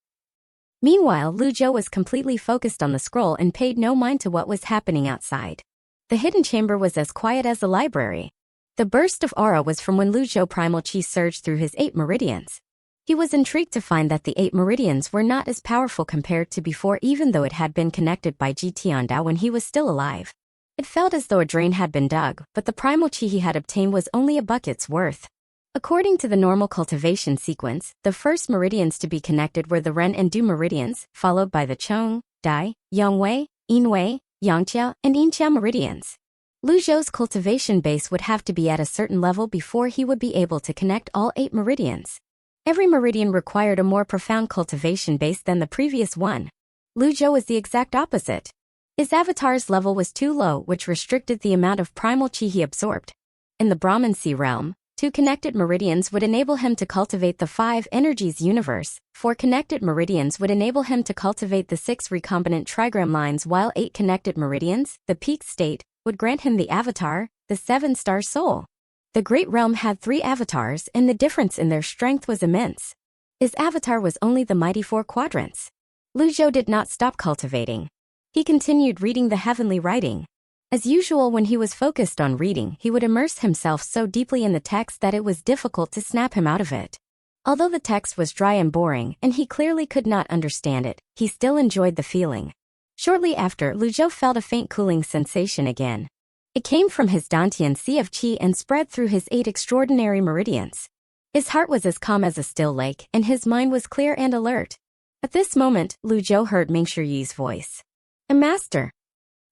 [SPEAKER 1] Meanwhile, Lu Zhou was completely focused on the scroll and paid no mind to what was happening outside. The hidden chamber was as quiet as a library. The burst of aura was from when Lu Zhou primal chi surged through his 8 meridians. He was intrigued to find that the 8 meridians were not as powerful compared to before, even though it had been connected by Ji Tiandao when he was still alive. It felt as though a drain had been dug, but the primal chi he had obtained was only a bucket's worth. According to the normal cultivation sequence, the first meridians to be connected were the Ren and Du meridians, followed by the Chong, Dai, Yongwei, Yinwei, Yangqiao, and Yinqiao meridians. Lu Zhou's cultivation base would have to be at a certain level before he would be able to connect all 8 meridians. Every meridian required a more profound cultivation base than the previous one. Lu Zhou was the exact opposite. His avatar's level was too low, which restricted the amount of primal chi he absorbed. In the Brahman Sea realm, 2 connected meridians would enable him to cultivate the 5 energies universe, 4 connected meridians would enable him to cultivate the 6 recombinant trigram lines, while 8 connected meridians, the peak state, would grant him the avatar, the 7-star soul. The Great Realm had 3 avatars, and the difference in their strength was immense. His avatar was only the mighty 4 quadrants. Lu Zhou did not stop cultivating. He continued reading the heavenly writing. As usual, when he was focused on reading, he would immerse himself so deeply in the text that it was difficult to snap him out of it. Although the text was dry and boring, and he clearly could not understand it, he still enjoyed the feeling. Shortly after, Lu Zhou felt a faint cooling sensation again. It came from his Dantian Sea of Qi and spread through his 8 extraordinary meridians. His heart was as calm as a still lake, and his mind was clear and alert. At this moment, Lu Zhou heard Ming-Shi's voice. A master.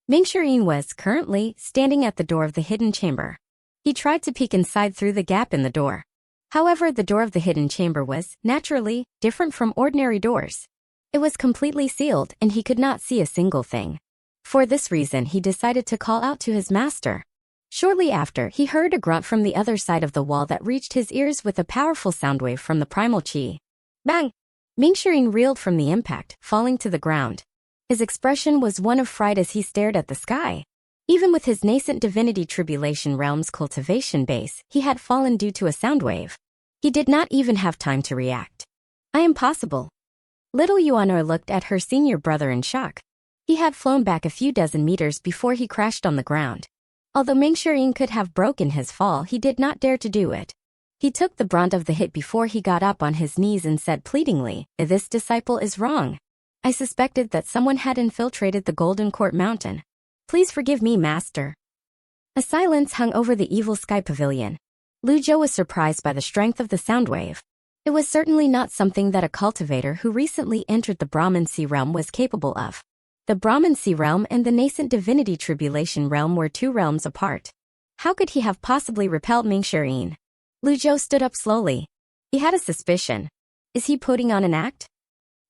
[SPEAKER 1] Ming-Shi was currently standing at the door of the hidden chamber. He tried to peek inside through the gap in the door. However, the door of the hidden chamber was, naturally, different from ordinary doors. It was completely sealed, and he could not see a single thing. For this reason, he decided to call out to his master. Shortly after, he heard a grunt from the other side of the wall that reached his ears with a powerful sound wave from the primal chi. Bang! Ming-Shi reeled from the impact, falling to the ground. His expression was one of fright as he stared at the sky. Even with his nascent divinity tribulation realm's cultivation base, he had fallen due to a sound wave. He did not even have time to react. I am possible. Little Yuan'er looked at her senior brother in shock. He had flown back a few dozen meters before he crashed on the ground. Although Ming-Shi could have broken his fall, he did not dare to do it. He took the brunt of the hit before he got up on his knees and said pleadingly, "This disciple is wrong. I suspected that someone had infiltrated the Golden Court Mountain. Please forgive me, master." A silence hung over the evil sky pavilion. Lu Zhou was surprised by the strength of the sound wave. It was certainly not something that a cultivator who recently entered the Brahman Sea realm was capable of. The Brahman Sea realm and the nascent divinity tribulation realm were 2 realms apart. How could he have possibly repelled Ming-Shi? Lu Zhou stood up slowly. He had a suspicion. Is he putting on an act?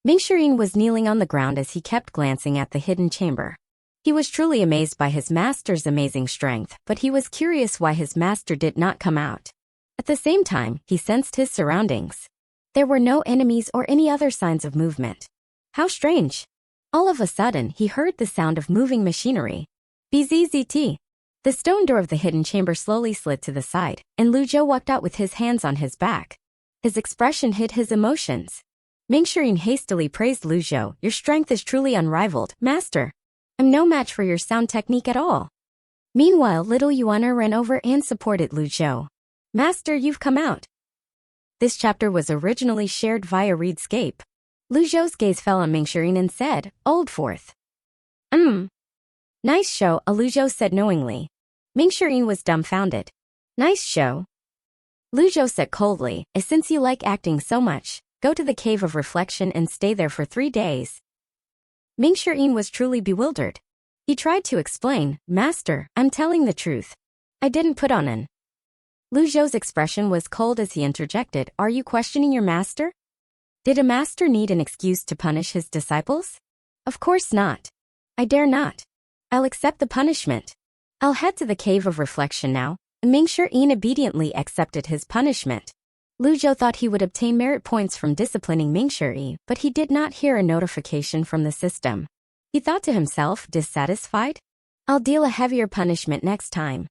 [SPEAKER 1] Ming-Shi was kneeling on the ground as he kept glancing at the hidden chamber. He was truly amazed by his master's amazing strength, but he was curious why his master did not come out. At the same time, he sensed his surroundings. There were no enemies or any other signs of movement. How strange. All of a sudden, he heard the sound of moving machinery. Bzzzt. The stone door of the hidden chamber slowly slid to the side, and Lu Zhou walked out with his hands on his back. His expression hid his emotions. Ming-Shi hastily praised Lu Zhou. "Your strength is truly unrivaled, master. I'm no match for your sound technique at all." Meanwhile, little Yuan'er ran over and supported Lu Zhou. "Master, you've come out." This chapter was originally shared via Readscape. Lu Zhou's gaze fell on Ming-Shi and said, "Old fourth." Nice show," Lu Zhou said knowingly. Ming-Shi was dumbfounded. "Nice show?" Lu Zhou said coldly, "Since you like acting so much, go to the Cave of Reflection and stay there for 3 days. Ming-Shi was truly bewildered. He tried to explain, "Master, I'm telling the truth. I didn't put on an Lu Zhou's expression was cold as he interjected, "Are you questioning your master? Did a master need an excuse to punish his disciples? Of course not. I dare not. I'll accept the punishment. I'll head to the cave of reflection now." Ming Shiyin obediently accepted his punishment. Lu Zhou thought he would obtain merit points from disciplining Ming Shiyin, but he did not hear a notification from the system. He thought to himself, dissatisfied? I'll deal a heavier punishment next time.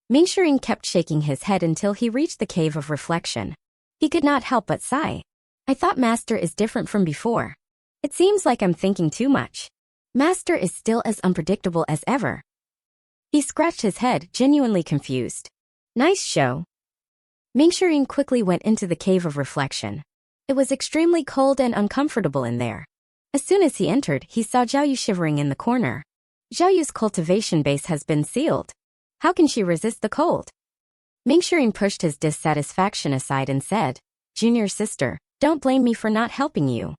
[SPEAKER 1] Ming Shiyin kept shaking his head until he reached the cave of reflection. He could not help but sigh. I thought Master is different from before. It seems like I'm thinking too much. Master is still as unpredictable as ever. He scratched his head, genuinely confused. Nice show. Ming Shiyin quickly went into the cave of reflection. It was extremely cold and uncomfortable in there. As soon as he entered, he saw Zhao Yu shivering in the corner. Zhao Yu's cultivation base has been sealed. How can she resist the cold? Ming Shiyin pushed his dissatisfaction aside and said, Junior sister, don't blame me for not helping you.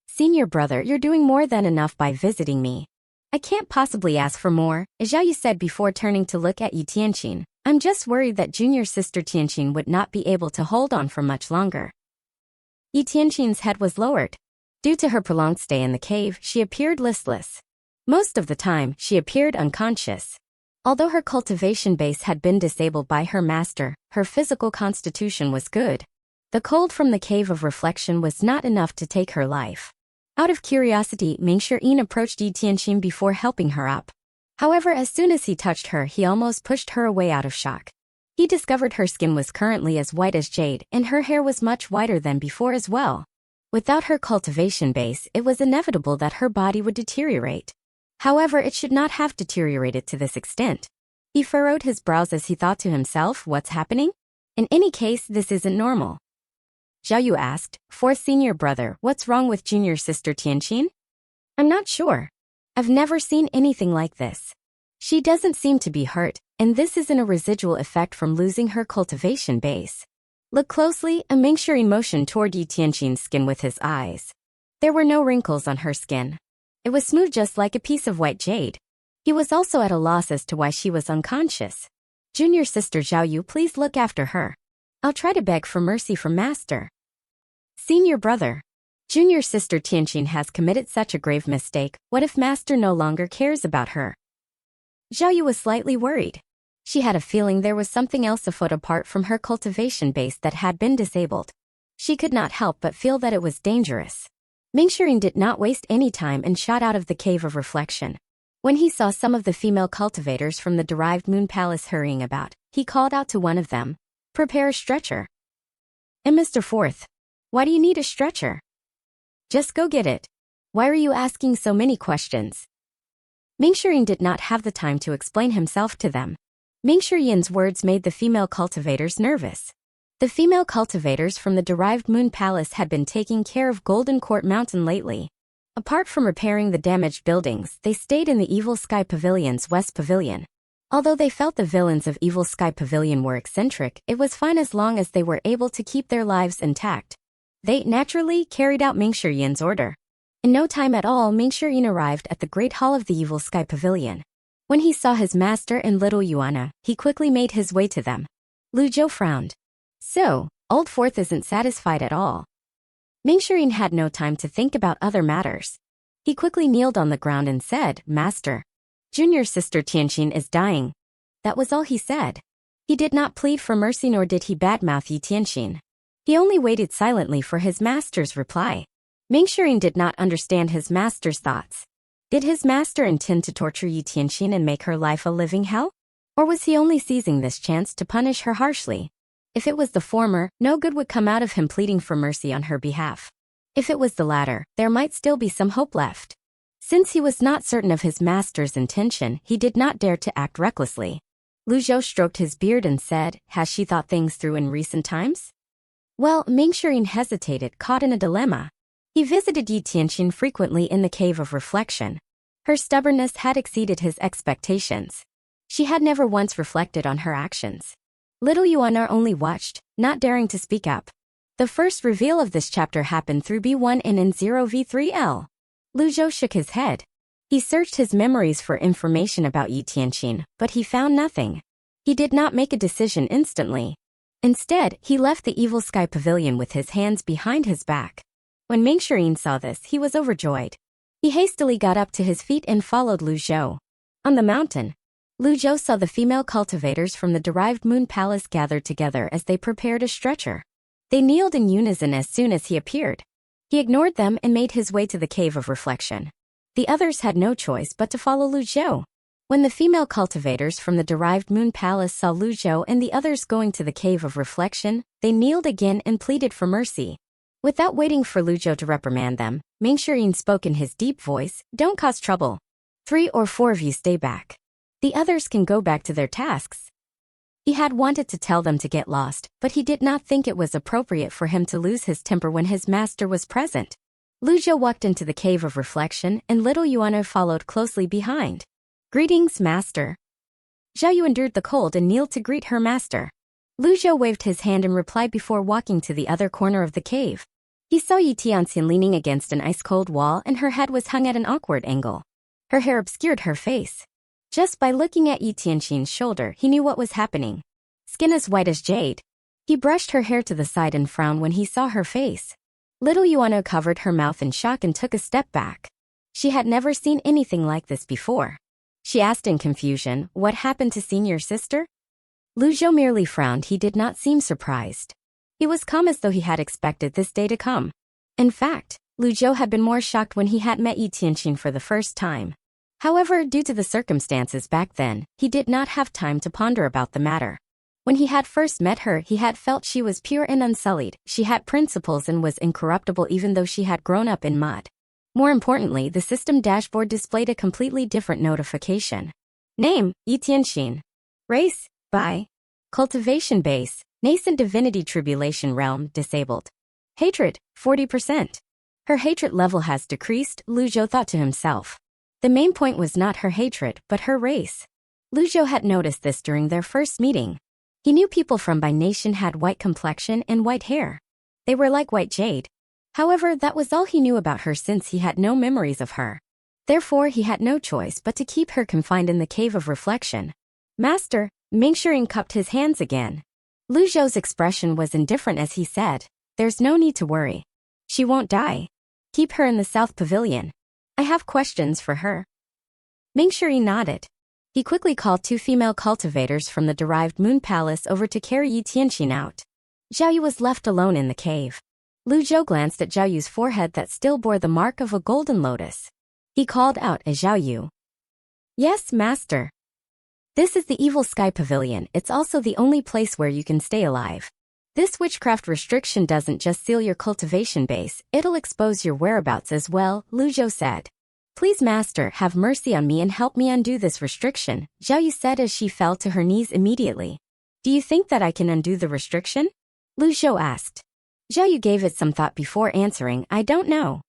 [SPEAKER 1] Senior brother, you're doing more than enough by visiting me. I can't possibly ask for more, as Zhao Yu said before turning to look at Yu Tianqin. I'm just worried that junior sister Tianqin would not be able to hold on for much longer. Yu Tianqin's head was lowered. Due to her prolonged stay in the cave, she appeared listless. Most of the time, she appeared unconscious. Although her cultivation base had been disabled by her master, her physical constitution was good. The cold from the cave of reflection was not enough to take her life. Out of curiosity, Ming Shiyin approached Yu Tianqin before helping her up. However, as soon as he touched her, he almost pushed her away out of shock. He discovered her skin was currently as white as jade, and her hair was much whiter than before as well. Without her cultivation base, it was inevitable that her body would deteriorate. However, it should not have deteriorated to this extent. He furrowed his brows as he thought to himself, what's happening? In any case, this isn't normal. Zhao Yu asked, fourth senior brother, what's wrong with junior sister Tianqin? I'm not sure. I've never seen anything like this. She doesn't seem to be hurt, and this isn't a residual effect from losing her cultivation base. Look closely, Ming Shiyin motioned toward Yu Tianqin's skin with his eyes. There were no wrinkles on her skin. It was smooth just like a piece of white jade. He was also at a loss as to why she was unconscious. Junior sister Zhao Yu, please look after her. I'll try to beg for mercy from Master. Senior brother. Junior sister Tianqin has committed such a grave mistake. What if Master no longer cares about her? Zhao Yu was slightly worried. She had a feeling there was something else afoot apart from her cultivation base that had been disabled. She could not help but feel that it was dangerous. Ming Shiyin did not waste any time and shot out of the cave of reflection. When he saw some of the female cultivators from the derived moon palace hurrying about, he called out to one of them, prepare a stretcher. And Mr. Fourth, why do you need a stretcher? Just go get it. Why are you asking so many questions? Ming Shiyin did not have the time to explain himself to them. Ming Shiyin's words made the female cultivators nervous. The female cultivators from the derived moon palace had been taking care of Golden Court Mountain lately. Apart from repairing the damaged buildings, they stayed in the Evil Sky Pavilion's West Pavilion. Although they felt the villains of Evil Sky Pavilion were eccentric, it was fine as long as they were able to keep their lives intact. They, naturally, carried out Ming Shiyin's order. In no time at all, Ming Shiyin arrived at the Great Hall of the Evil Sky Pavilion. When he saw his master and little Yuana, he quickly made his way to them. Lu Zhou frowned. So, Old Fourth isn't satisfied at all. Ming Shiyin had no time to think about other matters. He quickly kneeled on the ground and said, Master, junior sister Tianqin is dying. That was all he said. He did not plead for mercy nor did he badmouth Yu Tianqin. He only waited silently for his master's reply. Ming Shiyin did not understand his master's thoughts. Did his master intend to torture Yu Tianqin and make her life a living hell? Or was he only seizing this chance to punish her harshly? If it was the former, no good would come out of him pleading for mercy on her behalf. If it was the latter, there might still be some hope left. Since he was not certain of his master's intention, he did not dare to act recklessly. Lu Zhou stroked his beard and said, has she thought things through in recent times? Well, Ming Shiyin hesitated, caught in a dilemma. He visited Yu Tianqin frequently in the cave of reflection. Her stubbornness had exceeded his expectations. She had never once reflected on her actions. Little Yuana only watched, not daring to speak up. The first reveal of this chapter happened through B1 and N0V3L. Lu Zhou shook his head. He searched his memories for information about Yu Tianqin, but he found nothing. He did not make a decision instantly. Instead, he left the Evil Sky Pavilion with his hands behind his back. When Mingxirin saw this, he was overjoyed. He hastily got up to his feet and followed Lu Zhou. On the mountain, Lu Zhou saw the female cultivators from the derived moon palace gathered together as they prepared a stretcher. They kneeled in unison as soon as he appeared. He ignored them and made his way to the cave of reflection. The others had no choice but to follow Lu Zhou. When the female cultivators from the derived moon palace saw Lu Zhou and the others going to the cave of reflection, they kneeled again and pleaded for mercy. Without waiting for Lu Zhou to reprimand them, Mingxirin spoke in his deep voice, "Don't cause trouble. 3 or 4 of you stay back. The others can go back to their tasks." He had wanted to tell them to get lost, but he did not think it was appropriate for him to lose his temper when his master was present. Lu Zhou walked into the cave of reflection and little Yuano followed closely behind. "Greetings, master." Zhao Yu endured the cold and kneeled to greet her master. Lu Zhou waved his hand in reply before walking to the other corner of the cave. He saw Yi Tianxian leaning against an ice-cold wall and her head was hung at an awkward angle. Her hair obscured her face. Just by looking at Yi Tianxian's shoulder, he knew what was happening. Skin as white as jade. He brushed her hair to the side and frowned when he saw her face. Little Yuano covered her mouth in shock and took a step back. She had never seen anything like this before. She asked in confusion, "What happened to senior sister?" Lu Zhou merely frowned. He did not seem surprised. He was calm as though he had expected this day to come. In fact, Lu Zhou had been more shocked when he had met Yi Tianxian for the first time. However, due to the circumstances back then, he did not have time to ponder about the matter. When he had first met her, he had felt she was pure and unsullied. She had principles and was incorruptible even though she had grown up in mud. More importantly, the system dashboard displayed a completely different notification. Name, Yi Tianxian. Race, Bi. Cultivation base, nascent divinity tribulation realm, disabled. Hatred, 40%. Her hatred level has decreased, Lu Zhou thought to himself. The main point was not her hatred, but her race. Lu Zhou had noticed this during their first meeting. He knew people from Bai Nation had white complexion and white hair. They were like white jade. However, that was all he knew about her since he had no memories of her. Therefore, he had no choice but to keep her confined in the cave of reflection. "Master," Mingxirin cupped his hands again. Lu Zhou's expression was indifferent as he said, "There's no need to worry. She won't die. Keep her in the South Pavilion. I have questions for her." Mingxirin nodded. He quickly called 2 female cultivators from the derived moon palace over to carry Yi Tianxian out. Zhao Yu was left alone in the cave. Lu Zhou glanced at Zhao Yu's forehead that still bore the mark of a golden lotus. He called out at Zhao Yu. "Yes, master. This is the Evil Sky Pavilion. It's also the only place where you can stay alive. This witchcraft restriction doesn't just seal your cultivation base, it'll expose your whereabouts as well," Lu Zhou said. "Please, master, have mercy on me and help me undo this restriction," Zhao Yu said as she fell to her knees immediately. "Do you think that I can undo the restriction?" Lu Zhou asked. Zhao Yu gave it some thought before answering, "I don't know."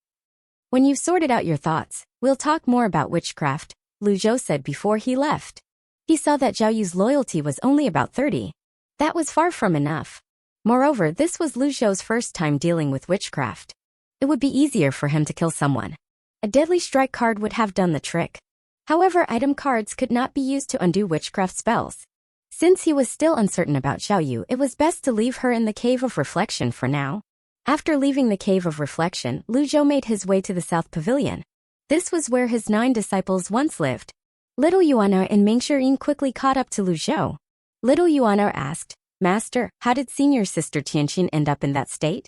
[SPEAKER 1] "When you've sorted out your thoughts, we'll talk more about witchcraft," Lu Zhou said before he left. He saw that Zhao Yu's loyalty was only about 30. That was far from enough. Moreover, this was Lu Zhou's first time dealing with witchcraft. It would be easier for him to kill someone. A deadly strike card would have done the trick. However, item cards could not be used to undo witchcraft spells. Since he was still uncertain about Zhao Yu, it was best to leave her in the Cave of Reflection for now. After leaving the Cave of Reflection, Lu Zhou made his way to the South Pavilion. This was where his 9 disciples once lived. Little Yuano and Mingxirin quickly caught up to Lu Zhou. Little Yuano asked, "Master, how did senior sister Tianxian end up in that state?"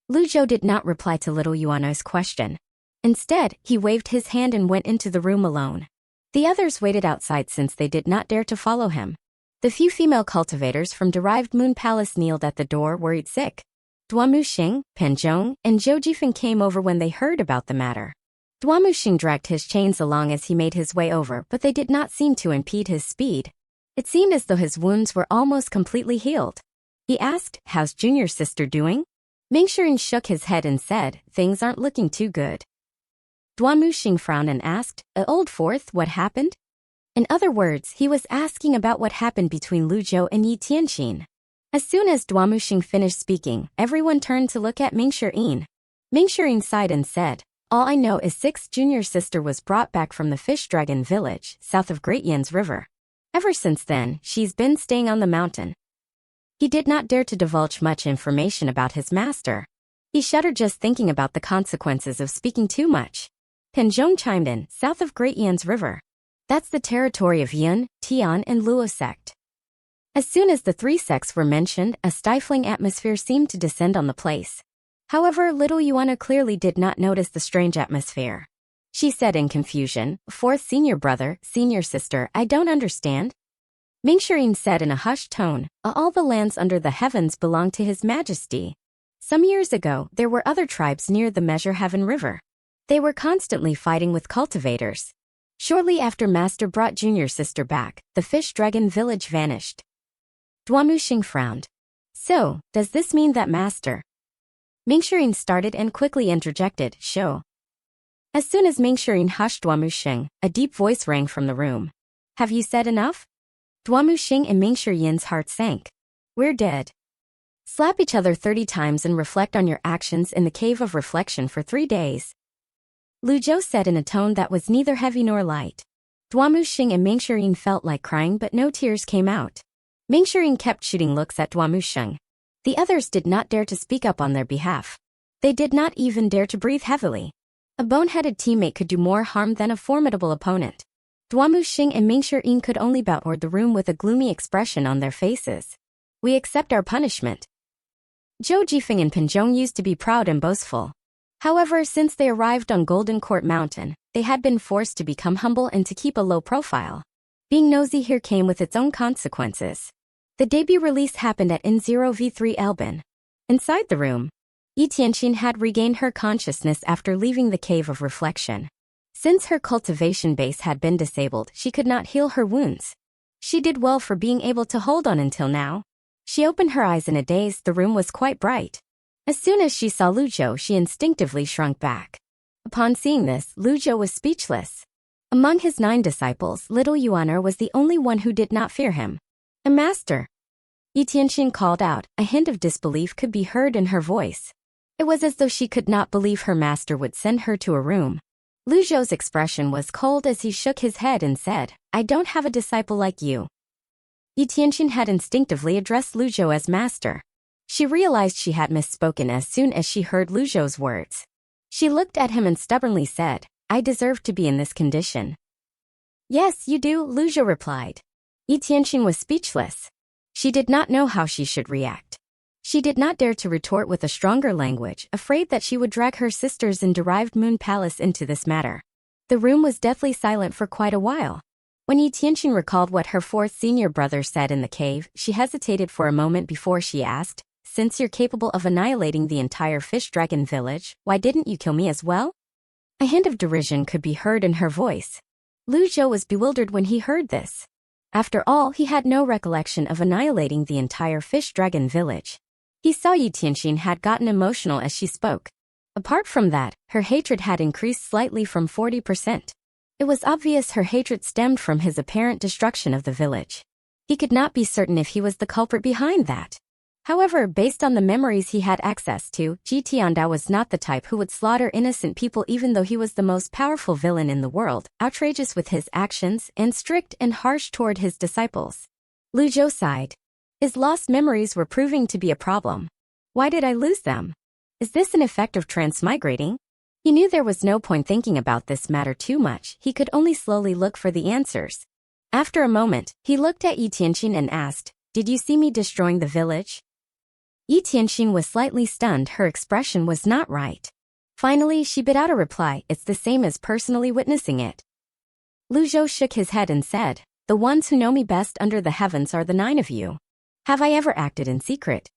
[SPEAKER 1] Lu Zhou did not reply to Little Yuano's question. Instead, he waved his hand and went into the room alone. The others waited outside since they did not dare to follow him. The few female cultivators from Derived Moon Palace kneeled at the door, worried sick. Duamuxing, Panzhong, and Zhou Jifeng came over when they heard about the matter. Duamuxing dragged his chains along as he made his way over, but they did not seem to impede his speed. It seemed as though his wounds were almost completely healed. He asked, "How's junior sister doing?" Mingxirin shook his head and said, "Things aren't looking too good." Duamuxing frowned and asked, "Old fourth, what happened?" In other words, he was asking about what happened between Lu Zhou and Yi Tianxian. As soon as Duamuxing finished speaking, everyone turned to look at Mingxirin. Mingxirin sighed and said, "All I know is 6th junior sister was brought back from the Fish Dragon village, south of Great Yan's River. Ever since then, she's been staying on the mountain. He did not dare to divulge much information about his master. He shuddered just thinking about the consequences of speaking too much. Penjong chimed in, south of Great Yan's River. That's the territory of Yun, Tian, and Luo sect. As soon as the three sects were mentioned, a stifling atmosphere seemed to descend on the place. However, little Yuana clearly did not notice the strange atmosphere. She said in confusion, fourth senior brother, senior sister, I don't understand. Mingxirin said in a hushed tone, all the lands under the heavens belong to His Majesty. Some years ago, there were other tribes near the Measure Heaven River. They were constantly fighting with cultivators. Shortly after Master brought junior sister back, the fish dragon village vanished. Duamuxing frowned. So, does this mean that Master? Mingxirin started and quickly interjected, show. As soon as Mingxirin hushed Duamuxing, a deep voice rang from the room. Have you said enough? Duamuxing and Mingxiryan's heart sank. We're dead. Slap each other 30 times and reflect on your actions in the cave of reflection for 3 days. Lu Zhou said in a tone that was neither heavy nor light. Duamuxing and Mingxirin felt like crying but no tears came out. Mingxirin kept shooting looks at Duamuxing. The others did not dare to speak up on their behalf. They did not even dare to breathe heavily. A boneheaded teammate could do more harm than a formidable opponent. Duamuxing and Mingxirin could only bow toward the room with a gloomy expression on their faces. We accept our punishment. Zhou Jifeng and Penjong used to be proud and boastful. However, since they arrived on Golden Court Mountain, they had been forced to become humble and to keep a low profile. Being nosy here came with its own consequences. The debut release happened at N0v3 Elbin. Inside the room, Yi Tianxin had regained her consciousness after leaving the cave of reflection. Since her cultivation base had been disabled, she could not heal her wounds. She did well for being able to hold on until now. She opened her eyes in a daze. The room was quite bright. As soon as she saw Lu Zhou, she instinctively shrunk back. Upon seeing this, Lu Zhou was speechless. Among his 9 disciples, little Yuaner was the only one who did not fear him. A master. Yi Tianxin called out. A hint of disbelief could be heard in her voice. It was as though she could not believe her master would send her to a room. Lu Zhou's expression was cold as he shook his head and said, I don't have a disciple like you. Yi Tianxin had instinctively addressed Lu Zhou as master. She realized she had misspoken as soon as she heard Lu Zhou's words. She looked at him and stubbornly said, I deserve to be in this condition. Yes, you do, Lu Zhou replied. Yi Tianxin was speechless. She did not know how she should react. She did not dare to retort with a stronger language, afraid that she would drag her sisters in derived Moon Palace into this matter. The room was deathly silent for quite a while. When Yi Tianxin recalled what her 4th senior brother said in the cave, she hesitated for a moment before she asked, since you're capable of annihilating the entire fish dragon village, why didn't you kill me as well? A hint of derision could be heard in her voice. Lu Zhou was bewildered when he heard this. After all, he had no recollection of annihilating the entire fish dragon village. He saw Yi Tianxin had gotten emotional as she spoke. Apart from that, her hatred had increased slightly from 40%. It was obvious her hatred stemmed from his apparent destruction of the village. He could not be certain if he was the culprit behind that. However, based on the memories he had access to, Ji Tiandao was not the type who would slaughter innocent people even though he was the most powerful villain in the world, outrageous with his actions, and strict and harsh toward his disciples. Lu Zhou sighed. His lost memories were proving to be a problem. Why did I lose them? Is this an effect of transmigrating? He knew there was no point thinking about this matter too much. He could only slowly look for the answers. After a moment, he looked at Yi Tianxin and asked, Did you see me destroying the village? Yi Tianxin was slightly stunned. Her expression was not right. Finally, she bit out a reply, It's the same as personally witnessing it. Lu Zhou shook his head and said, The ones who know me best under the heavens are the 9 of you. Have I ever acted in secret?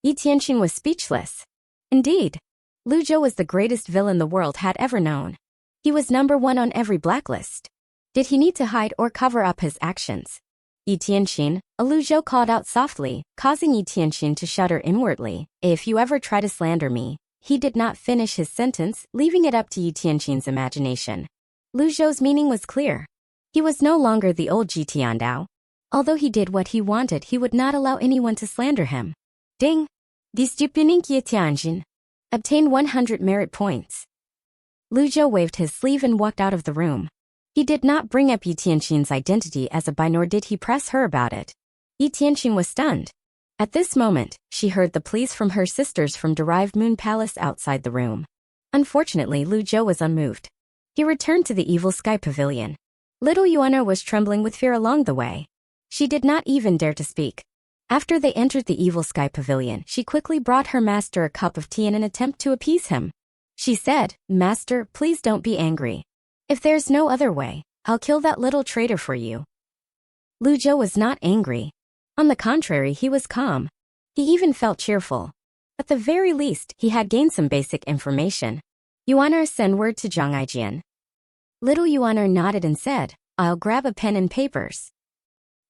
[SPEAKER 1] Yi Tianxin was speechless. Indeed, Lu Zhou was the greatest villain the world had ever known. He was number 1 on every blacklist. Did he need to hide or cover up his actions? Yi Tianxin, Lu Zhou called out softly, causing Yi Tianxin to shudder inwardly. If you ever try to slander me. He did not finish his sentence, leaving it up to Yi Tianxin's imagination. Lu Zhou's meaning was clear. He was no longer the old Ji Tiandao. Although he did what he wanted, he would not allow anyone to slander him. Ding! Distupining Yi Tianxin. Obtain 100 merit points. Lu Zhou waved his sleeve and walked out of the room. He did not bring up Yi Tianxin's identity as a buy, nor did he press her about it. Yi Tianxin was stunned. At this moment, she heard the pleas from her sisters from Derived Moon Palace outside the room. Unfortunately, Lu Zhou was unmoved. He returned to the Evil Sky Pavilion. Little Yuana was trembling with fear along the way. She did not even dare to speak. After they entered the Evil Sky Pavilion, she quickly brought her master a cup of tea in an attempt to appease him. She said, "Master, please don't be angry. If there's no other way, I'll kill that little traitor for you." Lu Zhou was not angry. On the contrary, he was calm. He even felt cheerful. At the very least, he had gained some basic information. "Yuaner, send word to Zhang Aijian." Little Yuaner nodded and said, "I'll grab a pen and papers.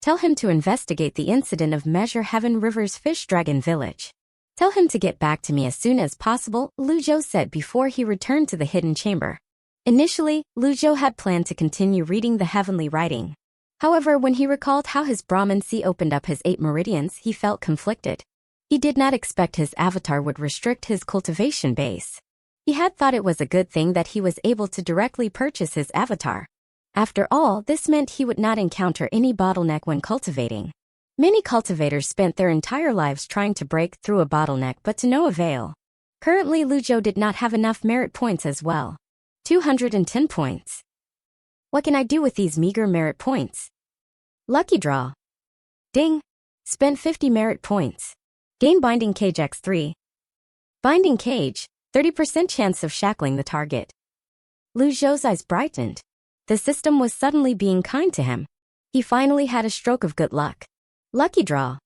[SPEAKER 1] Tell him to investigate the incident of Measure Heaven River's Fish Dragon Village. Tell him to get back to me as soon as possible," Lu Zhou said before he returned to the hidden chamber. Initially, Lu Zhou had planned to continue reading the heavenly writing. However, when he recalled how his Brahman Sea opened up his 8 meridians, he felt conflicted. He did not expect his avatar would restrict his cultivation base. He had thought it was a good thing that he was able to directly purchase his avatar. After all, this meant he would not encounter any bottleneck when cultivating. Many cultivators spent their entire lives trying to break through a bottleneck, but to no avail. Currently, Lu Zhou did not have enough merit points as well. 210 points. What can I do with these meager merit points? Lucky draw. Ding. Spent 50 merit points. Gain Binding Cage X3. Binding Cage, 30% chance of shackling the target. Lu Zhou's eyes brightened. The system was suddenly being kind to him. He finally had a stroke of good luck. Lucky draw.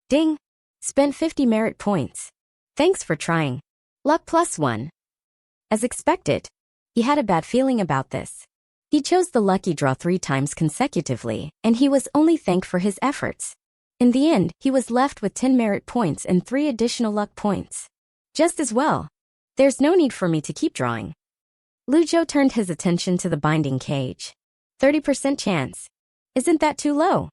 [SPEAKER 1] Ding. Spent 50 merit points. Thanks for trying. Luck +1. As expected, he had a bad feeling about this. He chose the lucky draw 3 times consecutively, and he was only thanked for his efforts. In the end, he was left with 10 merit points and 3 additional luck points. Just as well. There's no need for me to keep drawing. Lu Zhou turned his attention to the binding cage. 30% chance. Isn't that too low?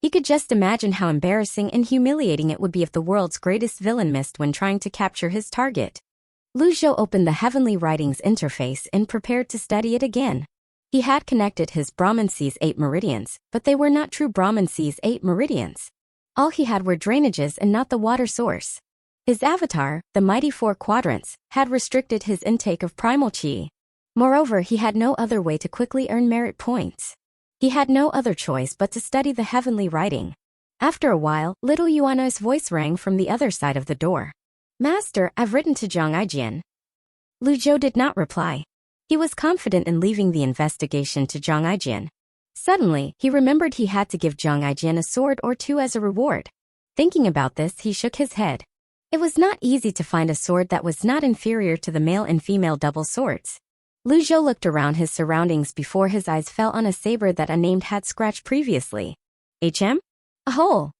[SPEAKER 1] He could just imagine how embarrassing and humiliating it would be if the world's greatest villain missed when trying to capture his target. Lu Zhou opened the Heavenly Writings interface and prepared to study it again. He had connected his Brahman Sea's 8 meridians, but they were not true Brahman Sea's 8 meridians. All he had were drainages and not the water source. His avatar, the mighty 4 quadrants, had restricted his intake of primal chi. Moreover, he had no other way to quickly earn merit points. He had no other choice but to study the heavenly writing. After a while, little Yuana's voice rang from the other side of the door. "Master, I've written to Zhang Aijian." Lu Zhou did not reply. He was confident in leaving the investigation to Zhang Aijian. Suddenly, he remembered he had to give Zhang Aijian a sword or 2 as a reward. Thinking about this, he shook his head. It was not easy to find a sword that was not inferior to the male and female double swords. Lu Zhou looked around his surroundings before his eyes fell on a saber that Unnamed had scratched previously. A hole.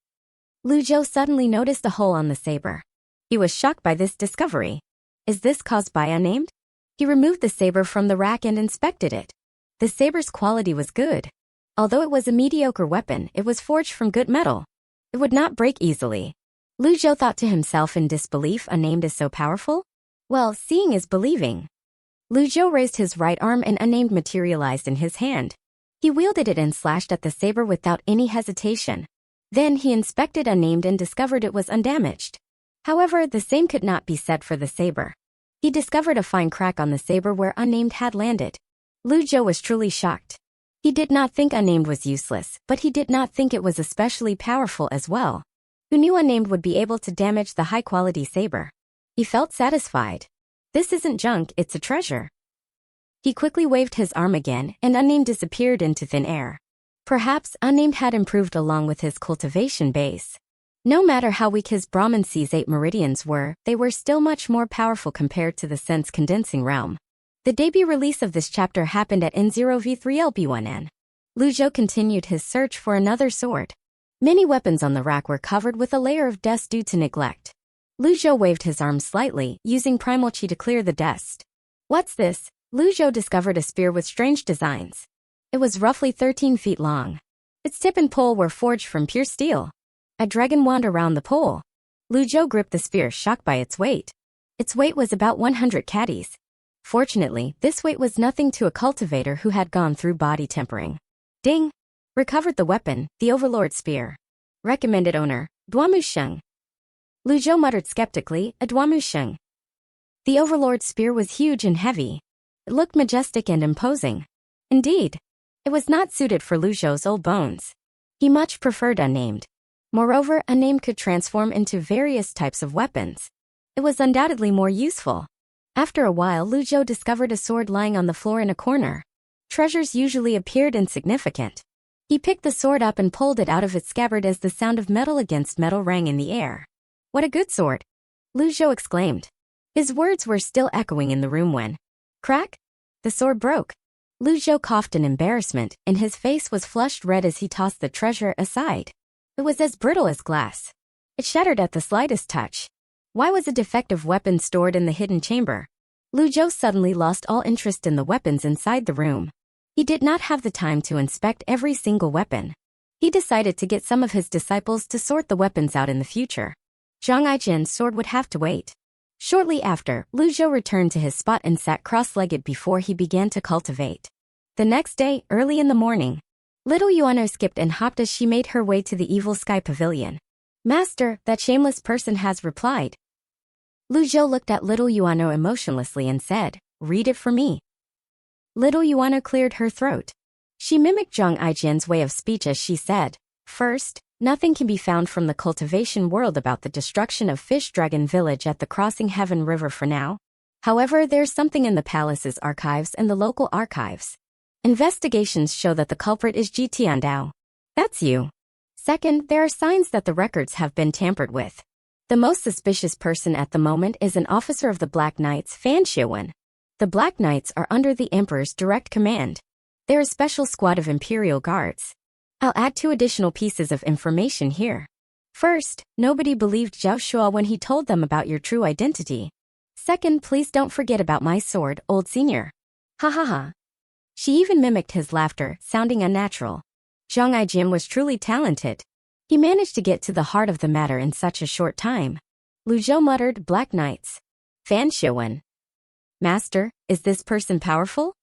[SPEAKER 1] Lu Zhou suddenly noticed a hole on the saber. He was shocked by this discovery. Is this caused by Unnamed? He removed the saber from the rack and inspected it. The saber's quality was good. Although it was a mediocre weapon, it was forged from good metal. It would not break easily. Lu Zhou thought to himself in disbelief, Unnamed is so powerful? Well, seeing is believing. Lu Zhou raised his right arm and Unnamed materialized in his hand. He wielded it and slashed at the saber without any hesitation. Then he inspected Unnamed and discovered it was undamaged. However, the same could not be said for the saber. He discovered a fine crack on the saber where Unnamed had landed. Lu Zhou was truly shocked. He did not think Unnamed was useless, but he did not think it was especially powerful as well. Who knew Unnamed would be able to damage the high-quality saber? He felt satisfied. This isn't junk, it's a treasure. He quickly waved his arm again, and Unnamed disappeared into thin air. Perhaps Unnamed had improved along with his cultivation base. No matter how weak his Brahman Sea's 8 meridians were, they were still much more powerful compared to the sense-condensing realm. The debut release of this chapter happened at N0V3LB1N. Lu Zhou continued his search for another sword. Many weapons on the rack were covered with a layer of dust due to neglect. Lu Zhou waved his arm slightly, using primal chi to clear the dust. What's this? Lu Zhou discovered a spear with strange designs. It was roughly 13 feet long. Its tip and pole were forged from pure steel. A dragon wound around the pole. Lu Zhou gripped the spear, shocked by its weight. Its weight was about 100 caddies. Fortunately, this weight was nothing to a cultivator who had gone through body tempering. Ding! Recovered the weapon, the Overlord Spear. Recommended owner, Duamusheng. Lu Zhou muttered skeptically, a Duamusheng. The Overlord Spear was huge and heavy. It looked majestic and imposing. Indeed, it was not suited for Lu Zhou's old bones. He much preferred unnamed. Moreover, unnamed could transform into various types of weapons. It was undoubtedly more useful. After a while, Lu Zhou discovered a sword lying on the floor in a corner. Treasures usually appeared insignificant. He picked the sword up and pulled it out of its scabbard as the sound of metal against metal rang in the air. What a good sword! Lu Zhou exclaimed. His words were still echoing in the room when, crack! The sword broke. Lu Zhou coughed in embarrassment, and his face was flushed red as he tossed the treasure aside. It was as brittle as glass. It shattered at the slightest touch. Why was a defective weapon stored in the hidden chamber? Lu Zhou suddenly lost all interest in the weapons inside the room. He did not have the time to inspect every single weapon. He decided to get some of his disciples to sort the weapons out in the future. Zhang Aijin's sword would have to wait. Shortly after, Lu Zhou returned to his spot and sat cross-legged before he began to cultivate. The next day, early in the morning, little Yuano skipped and hopped as she made her way to the Evil Sky Pavilion. Master, that shameless person has replied. Lu Zhou looked at little Yuano emotionlessly and said, read it for me. Little Yuano cleared her throat. She mimicked Zhang Aijin's way of speech as she said, first, nothing can be found from the cultivation world about the destruction of Fish Dragon Village at the Crossing Heaven River for now. However, there's something in the palace's archives and the local archives. Investigations show that the culprit is Ji Tiandao. That's you. Second, there are signs that the records have been tampered with. The most suspicious person at the moment is an officer of the Black Knights, Fan Xiuwen. The Black Knights are under the Emperor's direct command. They're a special squad of Imperial Guards. I'll add 2 additional pieces of information here. First, nobody believed Zhao Shuo when he told them about your true identity. Second, please don't forget about my sword, old senior. Ha ha ha. She even mimicked his laughter, sounding unnatural. Zhang Aijin was truly talented. He managed to get to the heart of the matter in such a short time. Lu Zhou muttered, Black Knights. Fan Xiuwen. Master, is this person powerful?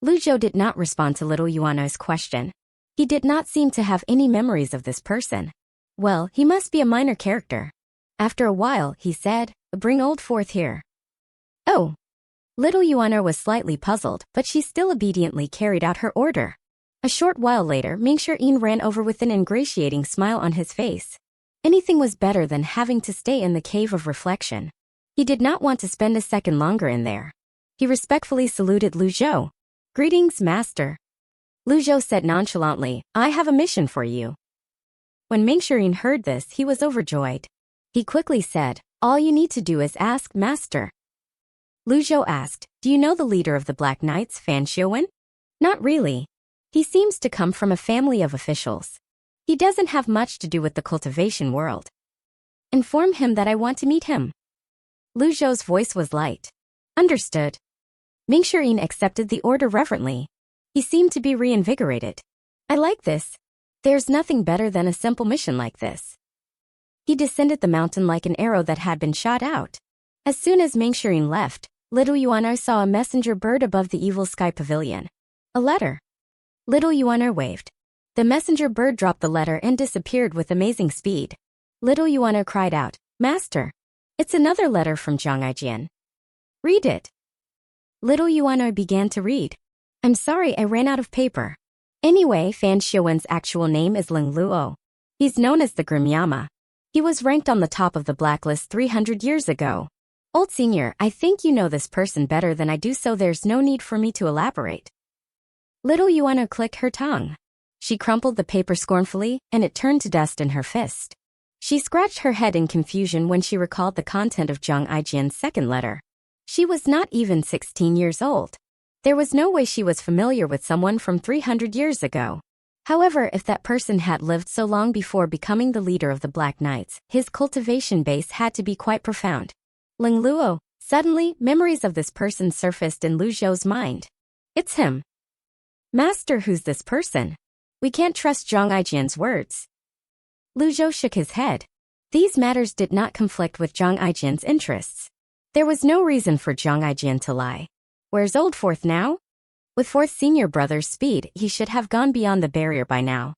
[SPEAKER 1] Lu Zhou did not respond to little Yuano's question. He did not seem to have any memories of this person. Well, he must be a minor character. After a while, he said, bring old forth here. Oh. Little Yuano was slightly puzzled, but she still obediently carried out her order. A short while later, Mingshi ran over with an ingratiating smile on his face. Anything was better than having to stay in the cave of reflection. He did not want to spend a second longer in there. He respectfully saluted Lu Zhou. Greetings, master. Lu Zhou said nonchalantly, I have a mission for you. When Mingshi heard this, he was overjoyed. He quickly said, all you need to do is ask, master. Lu Zhou asked, do you know the leader of the Black Knights, Fan Xiuwen? Not really. He seems to come from a family of officials. He doesn't have much to do with the cultivation world. Inform him that I want to meet him. Lu Zhou's voice was light. Understood. Mingshi accepted the order reverently. He seemed to be reinvigorated. I like this. There's nothing better than a simple mission like this. He descended the mountain like an arrow that had been shot out. As soon as Mingshi left, little Yuano saw a messenger bird above the Evil Sky Pavilion. A letter. Little Yuano waved. The messenger bird dropped the letter and disappeared with amazing speed. Little Yuano cried out, Master! It's another letter from Zhang Aijin. Read it. Little Yuano began to read. I'm sorry I ran out of paper. Anyway, Fan Xiuwen's actual name is Ling Luo. He's known as the Grimyama. He was ranked on the top of the blacklist 300 years ago. Old senior, I think you know this person better than I do, so there's no need for me to elaborate. Little Yuano clicked her tongue. She crumpled the paper scornfully, and it turned to dust in her fist. She scratched her head in confusion when she recalled the content of Zhang Aijin's second letter. She was not even 16 years old. There was no way she was familiar with someone from 300 years ago. However, if that person had lived so long before becoming the leader of the Black Knights, his cultivation base had to be quite profound. Ling Luo. Suddenly, memories of this person surfaced in Lu Zhou's mind. It's him. Master, who's this person? We can't trust Zhang Aijin's words. Lu Zhou shook his head. These matters did not conflict with Zhang Aijin's interests. There was no reason for Zhang Aijin to lie. Where's old Fourth now? With Fourth senior brother's speed, he should have gone beyond the barrier by now.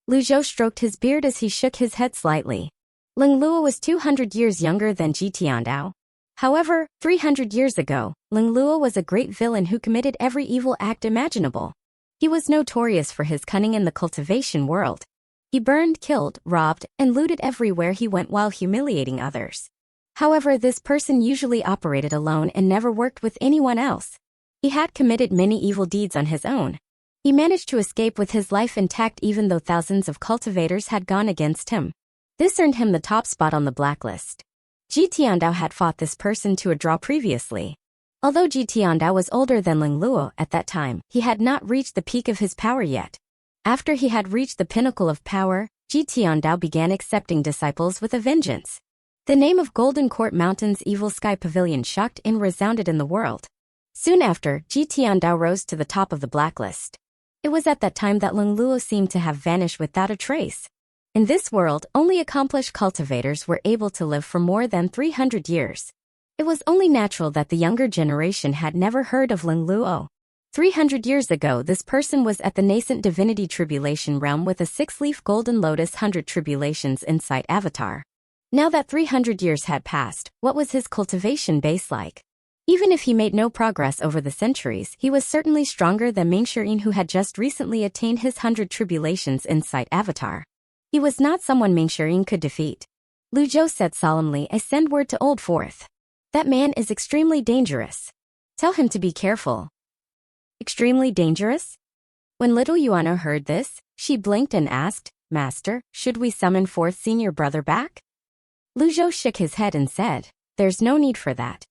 [SPEAKER 1] Lu Zhou stroked his beard as he shook his head slightly. Ling Luo was 200 years younger than Ji Tiandao. However, 300 years ago, Ling Luo was a great villain who committed every evil act imaginable. He was notorious for his cunning in the cultivation world. He burned, killed, robbed, and looted everywhere he went while humiliating others. However, this person usually operated alone and never worked with anyone else. He had committed many evil deeds on his own. He managed to escape with his life intact even though thousands of cultivators had gone against him. This earned him the top spot on the blacklist. Ji Tiandao had fought this person to a draw previously. Although Ji Tiandao was older than Ling Luo at that time, he had not reached the peak of his power yet. After he had reached the pinnacle of power, Ji Tiandao began accepting disciples with a vengeance. The name of Golden Court Mountain's Evil Sky Pavilion shocked and resounded in the world. Soon after, Ji Tiandao rose to the top of the blacklist. It was at that time that Ling Luo seemed to have vanished without a trace. In this world, only accomplished cultivators were able to live for more than 300 years. It was only natural that the younger generation had never heard of Ling Luo. 300 years ago, this person was at the nascent divinity tribulation realm with a 6-leaf golden lotus 100 tribulations insight avatar. Now that 300 years had passed, what was his cultivation base like? Even if he made no progress over the centuries, he was certainly stronger than Ming Shirin, who had just recently attained his 100 tribulations insight avatar. He was not someone Ming Shirin could defeat. Lu Zhou said solemnly, I send word to Old Fourth. That man is extremely dangerous. Tell him to be careful. Extremely dangerous? When little Yuana heard this, she blinked and asked, Master, should we summon Fourth senior brother back? Lu Zhou shook his head and said, There's no need for that.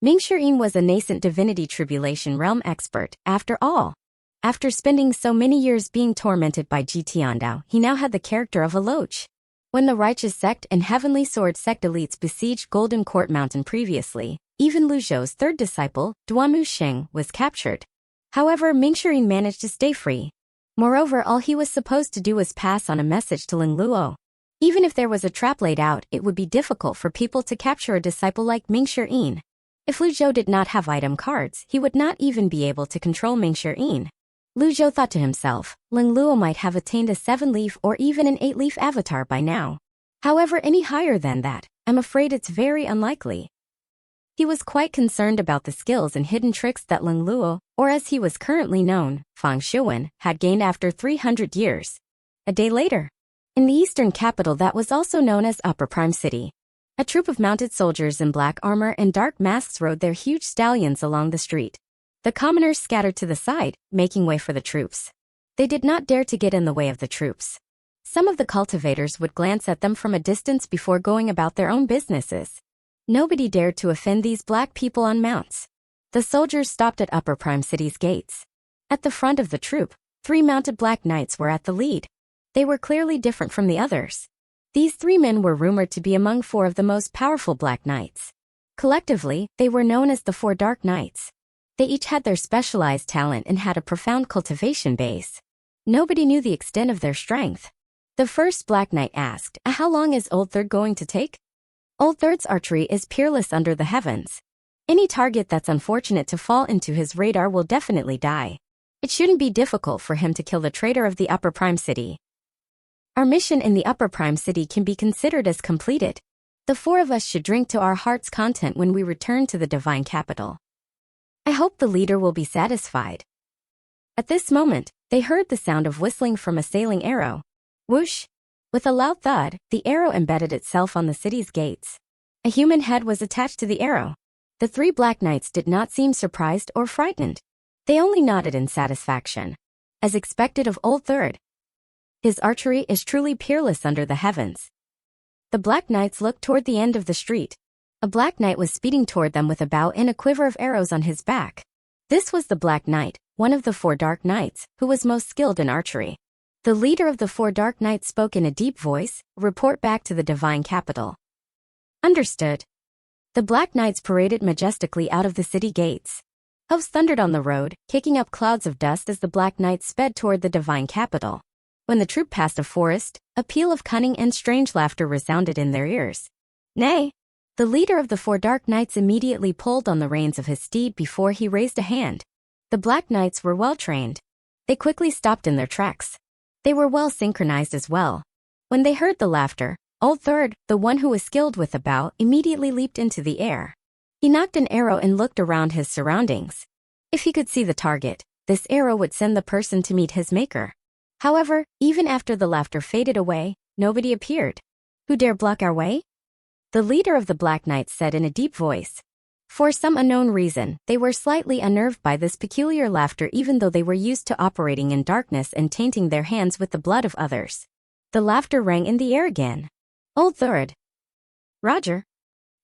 [SPEAKER 1] Ming Shirin was a nascent divinity tribulation realm expert, after all. After spending so many years being tormented by Ji Tiandao, he now had the character of a loach. When the Righteous Sect and Heavenly Sword Sect elites besieged Golden Court Mountain previously, even Lu Zhou's third disciple, Duamu Sheng, was captured. However, Ming Shirin managed to stay free. Moreover, all he was supposed to do was pass on a message to Ling Luo. Even if there was a trap laid out, it would be difficult for people to capture a disciple like Ming Shirin. If Lu Zhou did not have item cards, he would not even be able to control Ming Shirin. Lu Zhou thought to himself, Ling Luo might have attained a 7-leaf or even an 8-leaf avatar by now. However, any higher than that, I'm afraid it's very unlikely. He was quite concerned about the skills and hidden tricks that Ling Luo, or as he was currently known, Fang Shuwen, had gained after 300 years. A day later, in the eastern capital that was also known as Upper Prime City, a troop of mounted soldiers in black armor and dark masks rode their huge stallions along the street. The commoners scattered to the side, making way for the troops. They did not dare to get in the way of the troops. Some of the cultivators would glance at them from a distance before going about their own businesses. Nobody dared to offend these black people on mounts. The soldiers stopped at Upper Prime City's gates. At the front of the troop, 3 mounted black knights were at the lead. They were clearly different from the others. These 3 men were rumored to be among 4 of the most powerful black knights. Collectively, they were known as the 4 Dark Knights. They each had their specialized talent and had a profound cultivation base. Nobody knew the extent of their strength. The first Black Knight asked, How long is Old Third going to take? Old Third's archery is peerless under the heavens. Any target that's unfortunate to fall into his radar will definitely die. It shouldn't be difficult for him to kill the traitor of the Upper Prime City. Our mission in the Upper Prime City can be considered as completed. The 4 of us should drink to our heart's content when we return to the divine capital. I hope the leader will be satisfied. At this moment, they heard the sound of whistling from a sailing arrow. Whoosh! With a loud thud, the arrow embedded itself on the city's gates. A human head was attached to the arrow. The 3 Black Knights did not seem surprised or frightened. They only nodded in satisfaction. As expected of Old Third, his archery is truly peerless under the heavens. The Black Knights looked toward the end of the street. A Black Knight was speeding toward them with a bow and a quiver of arrows on his back. This was the Black Knight, one of the 4 Dark Knights, who was most skilled in archery. The leader of the 4 Dark Knights spoke in a deep voice, report back to the divine capital. Understood. The Black Knights paraded majestically out of the city gates. Hooves thundered on the road, kicking up clouds of dust as the Black Knights sped toward the divine capital. When the troop passed a forest, a peal of cunning and strange laughter resounded in their ears. Nay! The leader of the 4 Dark Knights immediately pulled on the reins of his steed before he raised a hand. The Black Knights were well trained. They quickly stopped in their tracks. They were well synchronized as well. When they heard the laughter, Old Third, the one who was skilled with a bow, immediately leaped into the air. He knocked an arrow and looked around his surroundings. If he could see the target, this arrow would send the person to meet his maker. However, even after the laughter faded away, nobody appeared. Who dare block our way? The leader of the Black Knights said in a deep voice. For some unknown reason, they were slightly unnerved by this peculiar laughter even though they were used to operating in darkness and tainting their hands with the blood of others. The laughter rang in the air again. Old Third. Roger.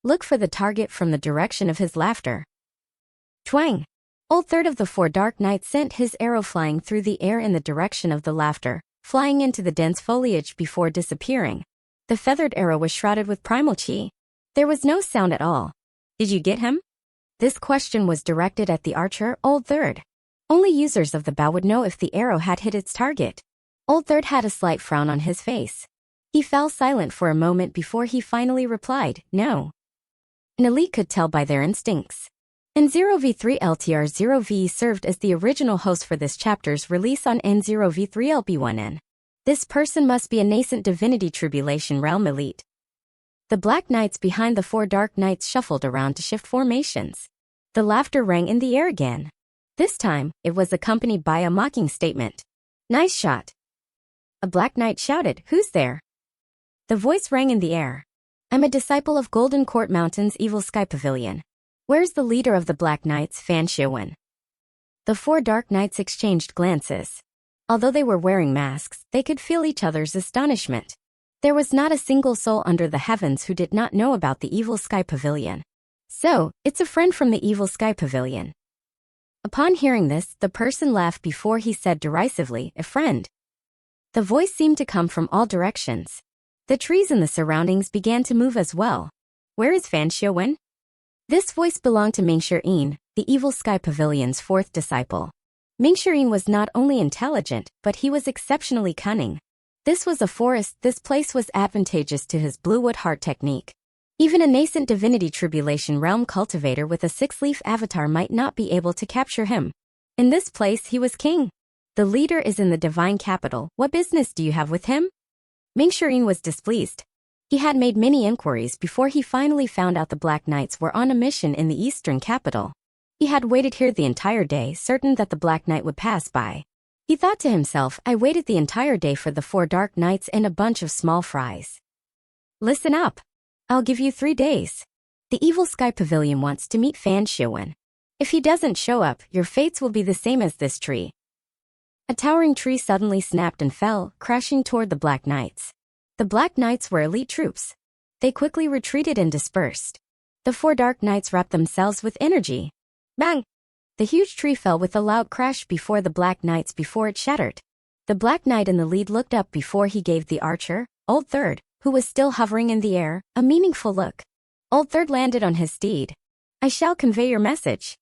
[SPEAKER 1] Look for the target from the direction of his laughter. Twang. Old Third of the 4 Dark Knights sent his arrow flying through the air in the direction of the laughter, flying into the dense foliage before disappearing. The feathered arrow was shrouded with primal chi. There was no sound at all. Did you get him? This question was directed at the archer, Old Third. Only users of the bow would know if the arrow had hit its target. Old Third had a slight frown on his face. He fell silent for a moment before he finally replied, no. An elite could tell by their instincts. N0v3LTR0V served as the original host for this chapter's release on N0v3LB1N. This person must be a nascent divinity tribulation realm elite. The Black Knights behind the 4 Dark Knights shuffled around to shift formations. The laughter rang in the air again. This time, it was accompanied by a mocking statement. Nice shot. A Black Knight shouted, who's there? The voice rang in the air. I'm a disciple of Golden Court Mountain's Evil Sky Pavilion. Where's the leader of the Black Knights, Fan Xiaowen? The 4 Dark Knights exchanged glances. Although they were wearing masks, they could feel each other's astonishment. There was not a single soul under the heavens who did not know about the Evil Sky Pavilion. So, it's a friend from the Evil Sky Pavilion. Upon hearing this, the person laughed before he said derisively, a friend. The voice seemed to come from all directions. The trees in the surroundings began to move as well. Where is Fan Xiaowen? This voice belonged to Mingxirin, the Evil Sky Pavilion's 4th disciple. Mingxirin was not only intelligent, but he was exceptionally cunning. This was a forest, this place was advantageous to his Bluewood Heart technique. Even a nascent divinity tribulation realm cultivator with a 6-leaf avatar might not be able to capture him. In this place he was king. The leader is in the divine capital, what business do you have with him? Mingxirin was displeased. He had made many inquiries before he finally found out the Black Knights were on a mission in the eastern capital. He had waited here the entire day, certain that the Black Knight would pass by. He thought to himself, I waited the entire day for the 4 Dark Knights and a bunch of small fries. Listen up. I'll give you 3 days. The Evil Sky Pavilion wants to meet Fan Xiaowen. If he doesn't show up, your fates will be the same as this tree. A towering tree suddenly snapped and fell, crashing toward the Black Knights. The Black Knights were elite troops. They quickly retreated and dispersed. The 4 Dark Knights wrapped themselves with energy. Bang! The huge tree fell with a loud crash before the Black Knights before it shattered. The Black Knight in the lead looked up before he gave the archer, Old Third, who was still hovering in the air, a meaningful look. Old Third landed on his steed. I shall convey your message.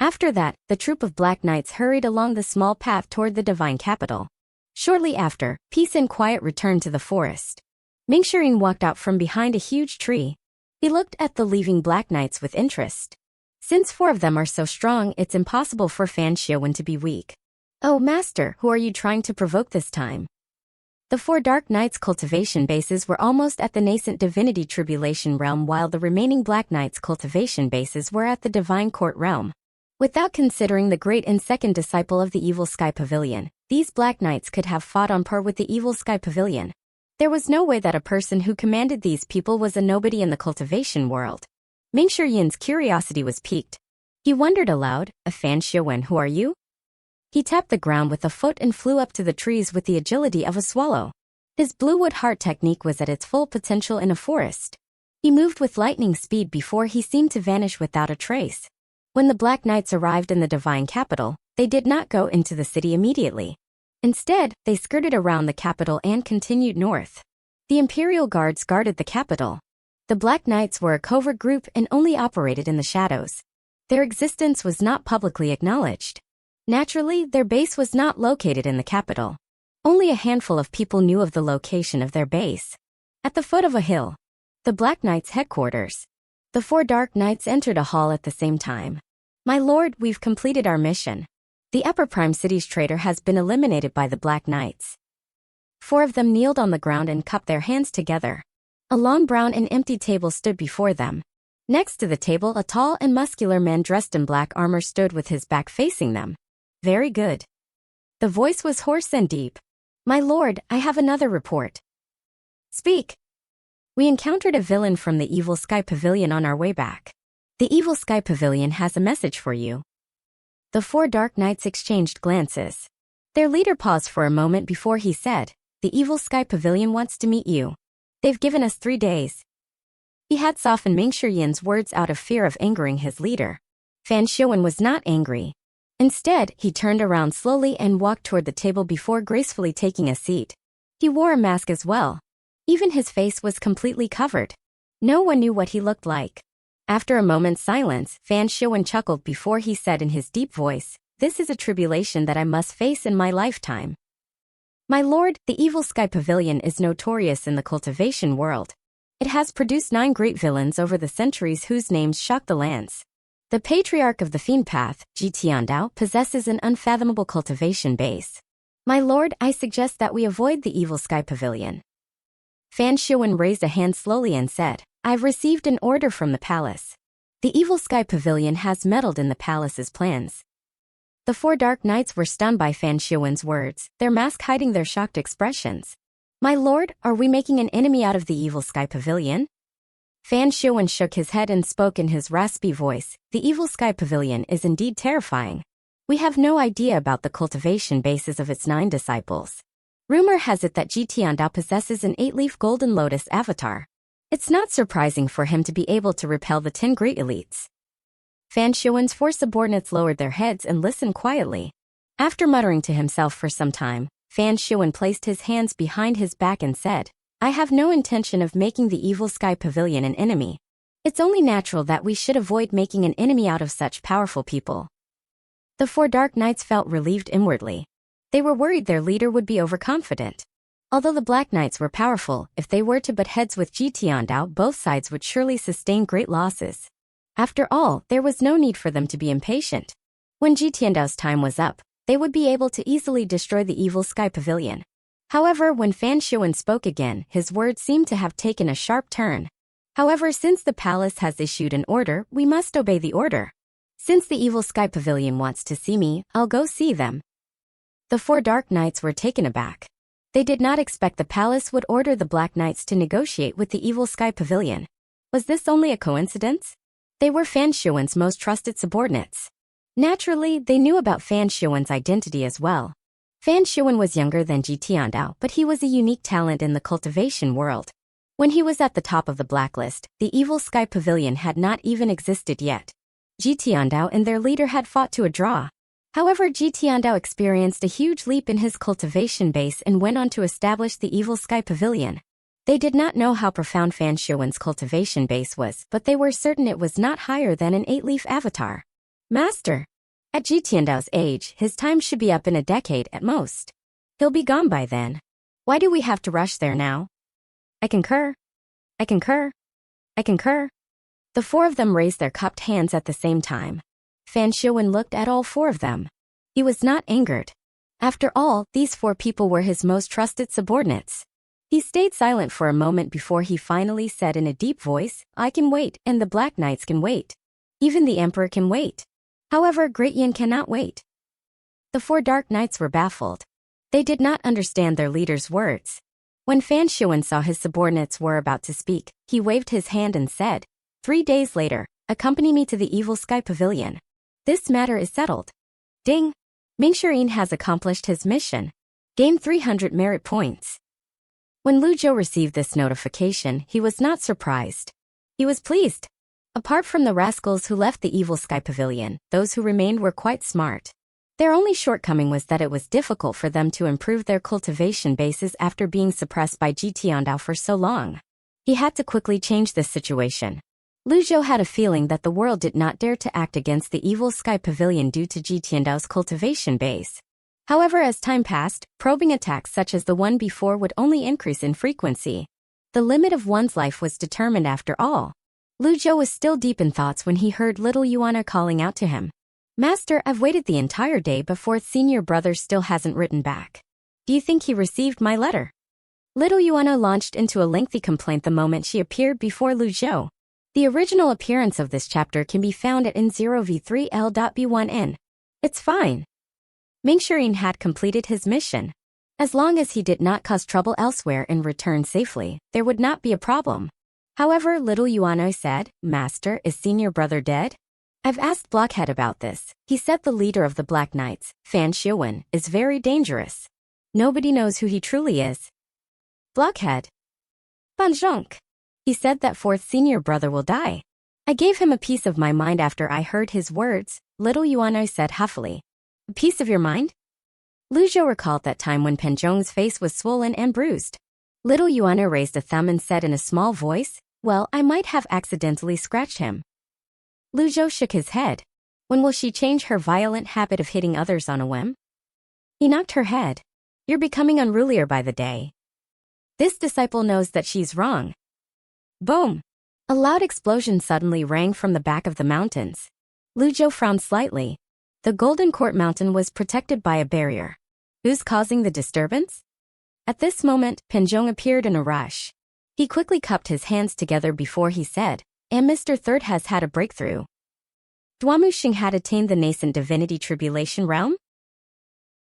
[SPEAKER 1] After that, the troop of Black Knights hurried along the small path toward the divine capital. Shortly after, peace and quiet returned to the forest. Mingxirin walked out from behind a huge tree. He looked at the leaving Black Knights with interest. Since 4 of them are so strong, it's impossible for Fan Xiaowen to be weak. Oh, Master, who are you trying to provoke this time? The 4 Dark Knights' cultivation bases were almost at the nascent divinity tribulation realm while the remaining Black Knights' cultivation bases were at the divine court realm. Without considering the great and 2nd disciple of the Evil Sky Pavilion, these Black Knights could have fought on par with the Evil Sky Pavilion. There was no way that a person who commanded these people was a nobody in the cultivation world. Mingxirin's curiosity was piqued. He wondered aloud, a Fan Xiaowen, who are you? He tapped the ground with a foot and flew up to the trees with the agility of a swallow. His Bluewood Heart technique was at its full potential in a forest. He moved with lightning speed before he seemed to vanish without a trace. When the Black Knights arrived in the divine capital, they did not go into the city immediately. Instead, they skirted around the capital and continued north. The Imperial Guards guarded the capital. The Black Knights were a covert group and only operated in the shadows. Their existence was not publicly acknowledged. Naturally, their base was not located in the capital. Only a handful of people knew of the location of their base. At the foot of a hill, the Black Knights' headquarters. The 4 dark knights entered a hall at the same time. My lord, we've completed our mission. The Upper Prime City's traitor has been eliminated by the Black Knights. 4 of them kneeled on the ground and cupped their hands together. A long brown and empty table stood before them. Next to the table, a tall and muscular man dressed in black armor stood with his back facing them. Very good. The voice was hoarse and deep. My lord, I have another report. Speak. We encountered a villain from the Evil Sky Pavilion on our way back. The Evil Sky Pavilion has a message for you. The 4 dark knights exchanged glances. Their leader paused for a moment before he said, The Evil Sky Pavilion wants to meet you. They've given us 3 days. He had softened Ming Shiyin's words out of fear of angering his leader. Fan Xiuwen was not angry. Instead, he turned around slowly and walked toward the table before gracefully taking a seat. He wore a mask as well. Even his face was completely covered. No one knew what he looked like. After a moment's silence, Fan Xiuwen chuckled before he said in his deep voice, This is a tribulation that I must face in my lifetime. My lord, the Evil Sky Pavilion is notorious in the cultivation world. It has produced 9 great villains over the centuries whose names shock the lands. The Patriarch of the Fiend Path, Ji Tiandao, possesses an unfathomable cultivation base. My lord, I suggest that we avoid the Evil Sky Pavilion. Fan Xiuwen raised a hand slowly and said, I've received an order from the palace. The Evil Sky Pavilion has meddled in the palace's plans. The 4 dark knights were stunned by Fan Xiuwen's words, their mask hiding their shocked expressions. My lord, are we making an enemy out of the Evil Sky Pavilion? Fan Xiuwen shook his head and spoke in his raspy voice, The Evil Sky Pavilion is indeed terrifying. We have no idea about the cultivation bases of its 9 disciples. Rumor has it that Ji Tiandao possesses an 8-leaf golden lotus avatar. It's not surprising for him to be able to repel the 10 great elites. Fan Xiuwen's 4 subordinates lowered their heads and listened quietly. After muttering to himself for some time, Fan Xiuwen placed his hands behind his back and said, I have no intention of making the Evil Sky Pavilion an enemy. It's only natural that we should avoid making an enemy out of such powerful people. The 4 dark knights felt relieved inwardly. They were worried their leader would be overconfident. Although the Black Knights were powerful, if they were to butt heads with Ji Tiandao, both sides would surely sustain great losses. After all, there was no need for them to be impatient. When Ji Tiandao's time was up, they would be able to easily destroy the Evil Sky Pavilion. However, when Fan Xiuwen spoke again, his words seemed to have taken a sharp turn. However, since the palace has issued an order, we must obey the order. Since the Evil Sky Pavilion wants to see me, I'll go see them. The 4 dark knights were taken aback. They did not expect the palace would order the Black Knights to negotiate with the Evil Sky Pavilion. Was this only a coincidence? They were Fan Xiuwen's most trusted subordinates. Naturally, they knew about Fan Xiuwen's identity as well. Fan Xiuwen was younger than Ji Tiandao, but he was a unique talent in the cultivation world. When he was at the top of the blacklist, the Evil Sky Pavilion had not even existed yet. Ji Tiandao and their leader had fought to a draw. However, Ji Tiandao experienced a huge leap in his cultivation base and went on to establish the Evil Sky Pavilion. They did not know how profound Fan Xiuwen's cultivation base was, but they were certain it was not higher than an 8-leaf avatar. Master. At Ji Tiandao's age, his time should be up in a decade at most. He'll be gone by then. Why do we have to rush there now? I concur. I concur. I concur. The 4 of them raised their cupped hands at the same time. Fan Xiuwen looked at all 4 of them. He was not angered. After all, these 4 people were his most trusted subordinates. He stayed silent for a moment before he finally said in a deep voice, I can wait, and the Black Knights can wait. Even the Emperor can wait. However, Great Yin cannot wait. The 4 dark knights were baffled. They did not understand their leader's words. When Fan Xiuwen saw his subordinates were about to speak, he waved his hand and said, 3 days later, accompany me to the Evil Sky Pavilion. This matter is settled. Ding! Ming Shiyin has accomplished his mission. Gain 300 merit points. When Lu Zhou received this notification, he was not surprised. He was pleased. Apart from the rascals who left the Evil Sky Pavilion, those who remained were quite smart. Their only shortcoming was that it was difficult for them to improve their cultivation bases after being suppressed by Ji Tiandao for so long. He had to quickly change this situation. Lu Zhou had a feeling that the world did not dare to act against the Evil Sky Pavilion due to Ji Tiandao's cultivation base. However, as time passed, probing attacks such as the one before would only increase in frequency. The limit of one's life was determined after all. Lu Zhou was still deep in thoughts when he heard little Yuana calling out to him. Master, I've waited the entire day, but fourth senior brother still hasn't written back. Do you think he received my letter? Little Yuana launched into a lengthy complaint the moment she appeared before Lu Zhou. The original appearance of this chapter can be found at N0V3L.B1N. It's fine. Mingxirin had completed his mission. As long as he did not cause trouble elsewhere and return safely, there would not be a problem. However, little Yuano said, Master, is senior brother dead? I've asked Blockhead about this. He said the leader of the Black Knights, Fan Xiuwen, is very dangerous. Nobody knows who he truly is. Blockhead. Banzhonk. He said that fourth senior brother will die. I gave him a piece of my mind after I heard his words, little Yuano said huffily. A piece of your mind? Lu Zhou recalled that time when Panzhong's face was swollen and bruised. Little Yuano raised a thumb and said in a small voice, well, I might have accidentally scratched him. Lu Zhou shook his head. When will she change her violent habit of hitting others on a whim? He knocked her head. You're becoming unrulier by the day. This disciple knows that she's wrong. Boom! A loud explosion suddenly rang from the back of the mountains. Lu Zhou frowned slightly. The Golden Court Mountain was protected by a barrier. Who's causing the disturbance? At this moment, Panzhong appeared in a rush. He quickly cupped his hands together before he said, and Mr. Third has had a breakthrough. Duamu Xing had attained the nascent divinity tribulation realm?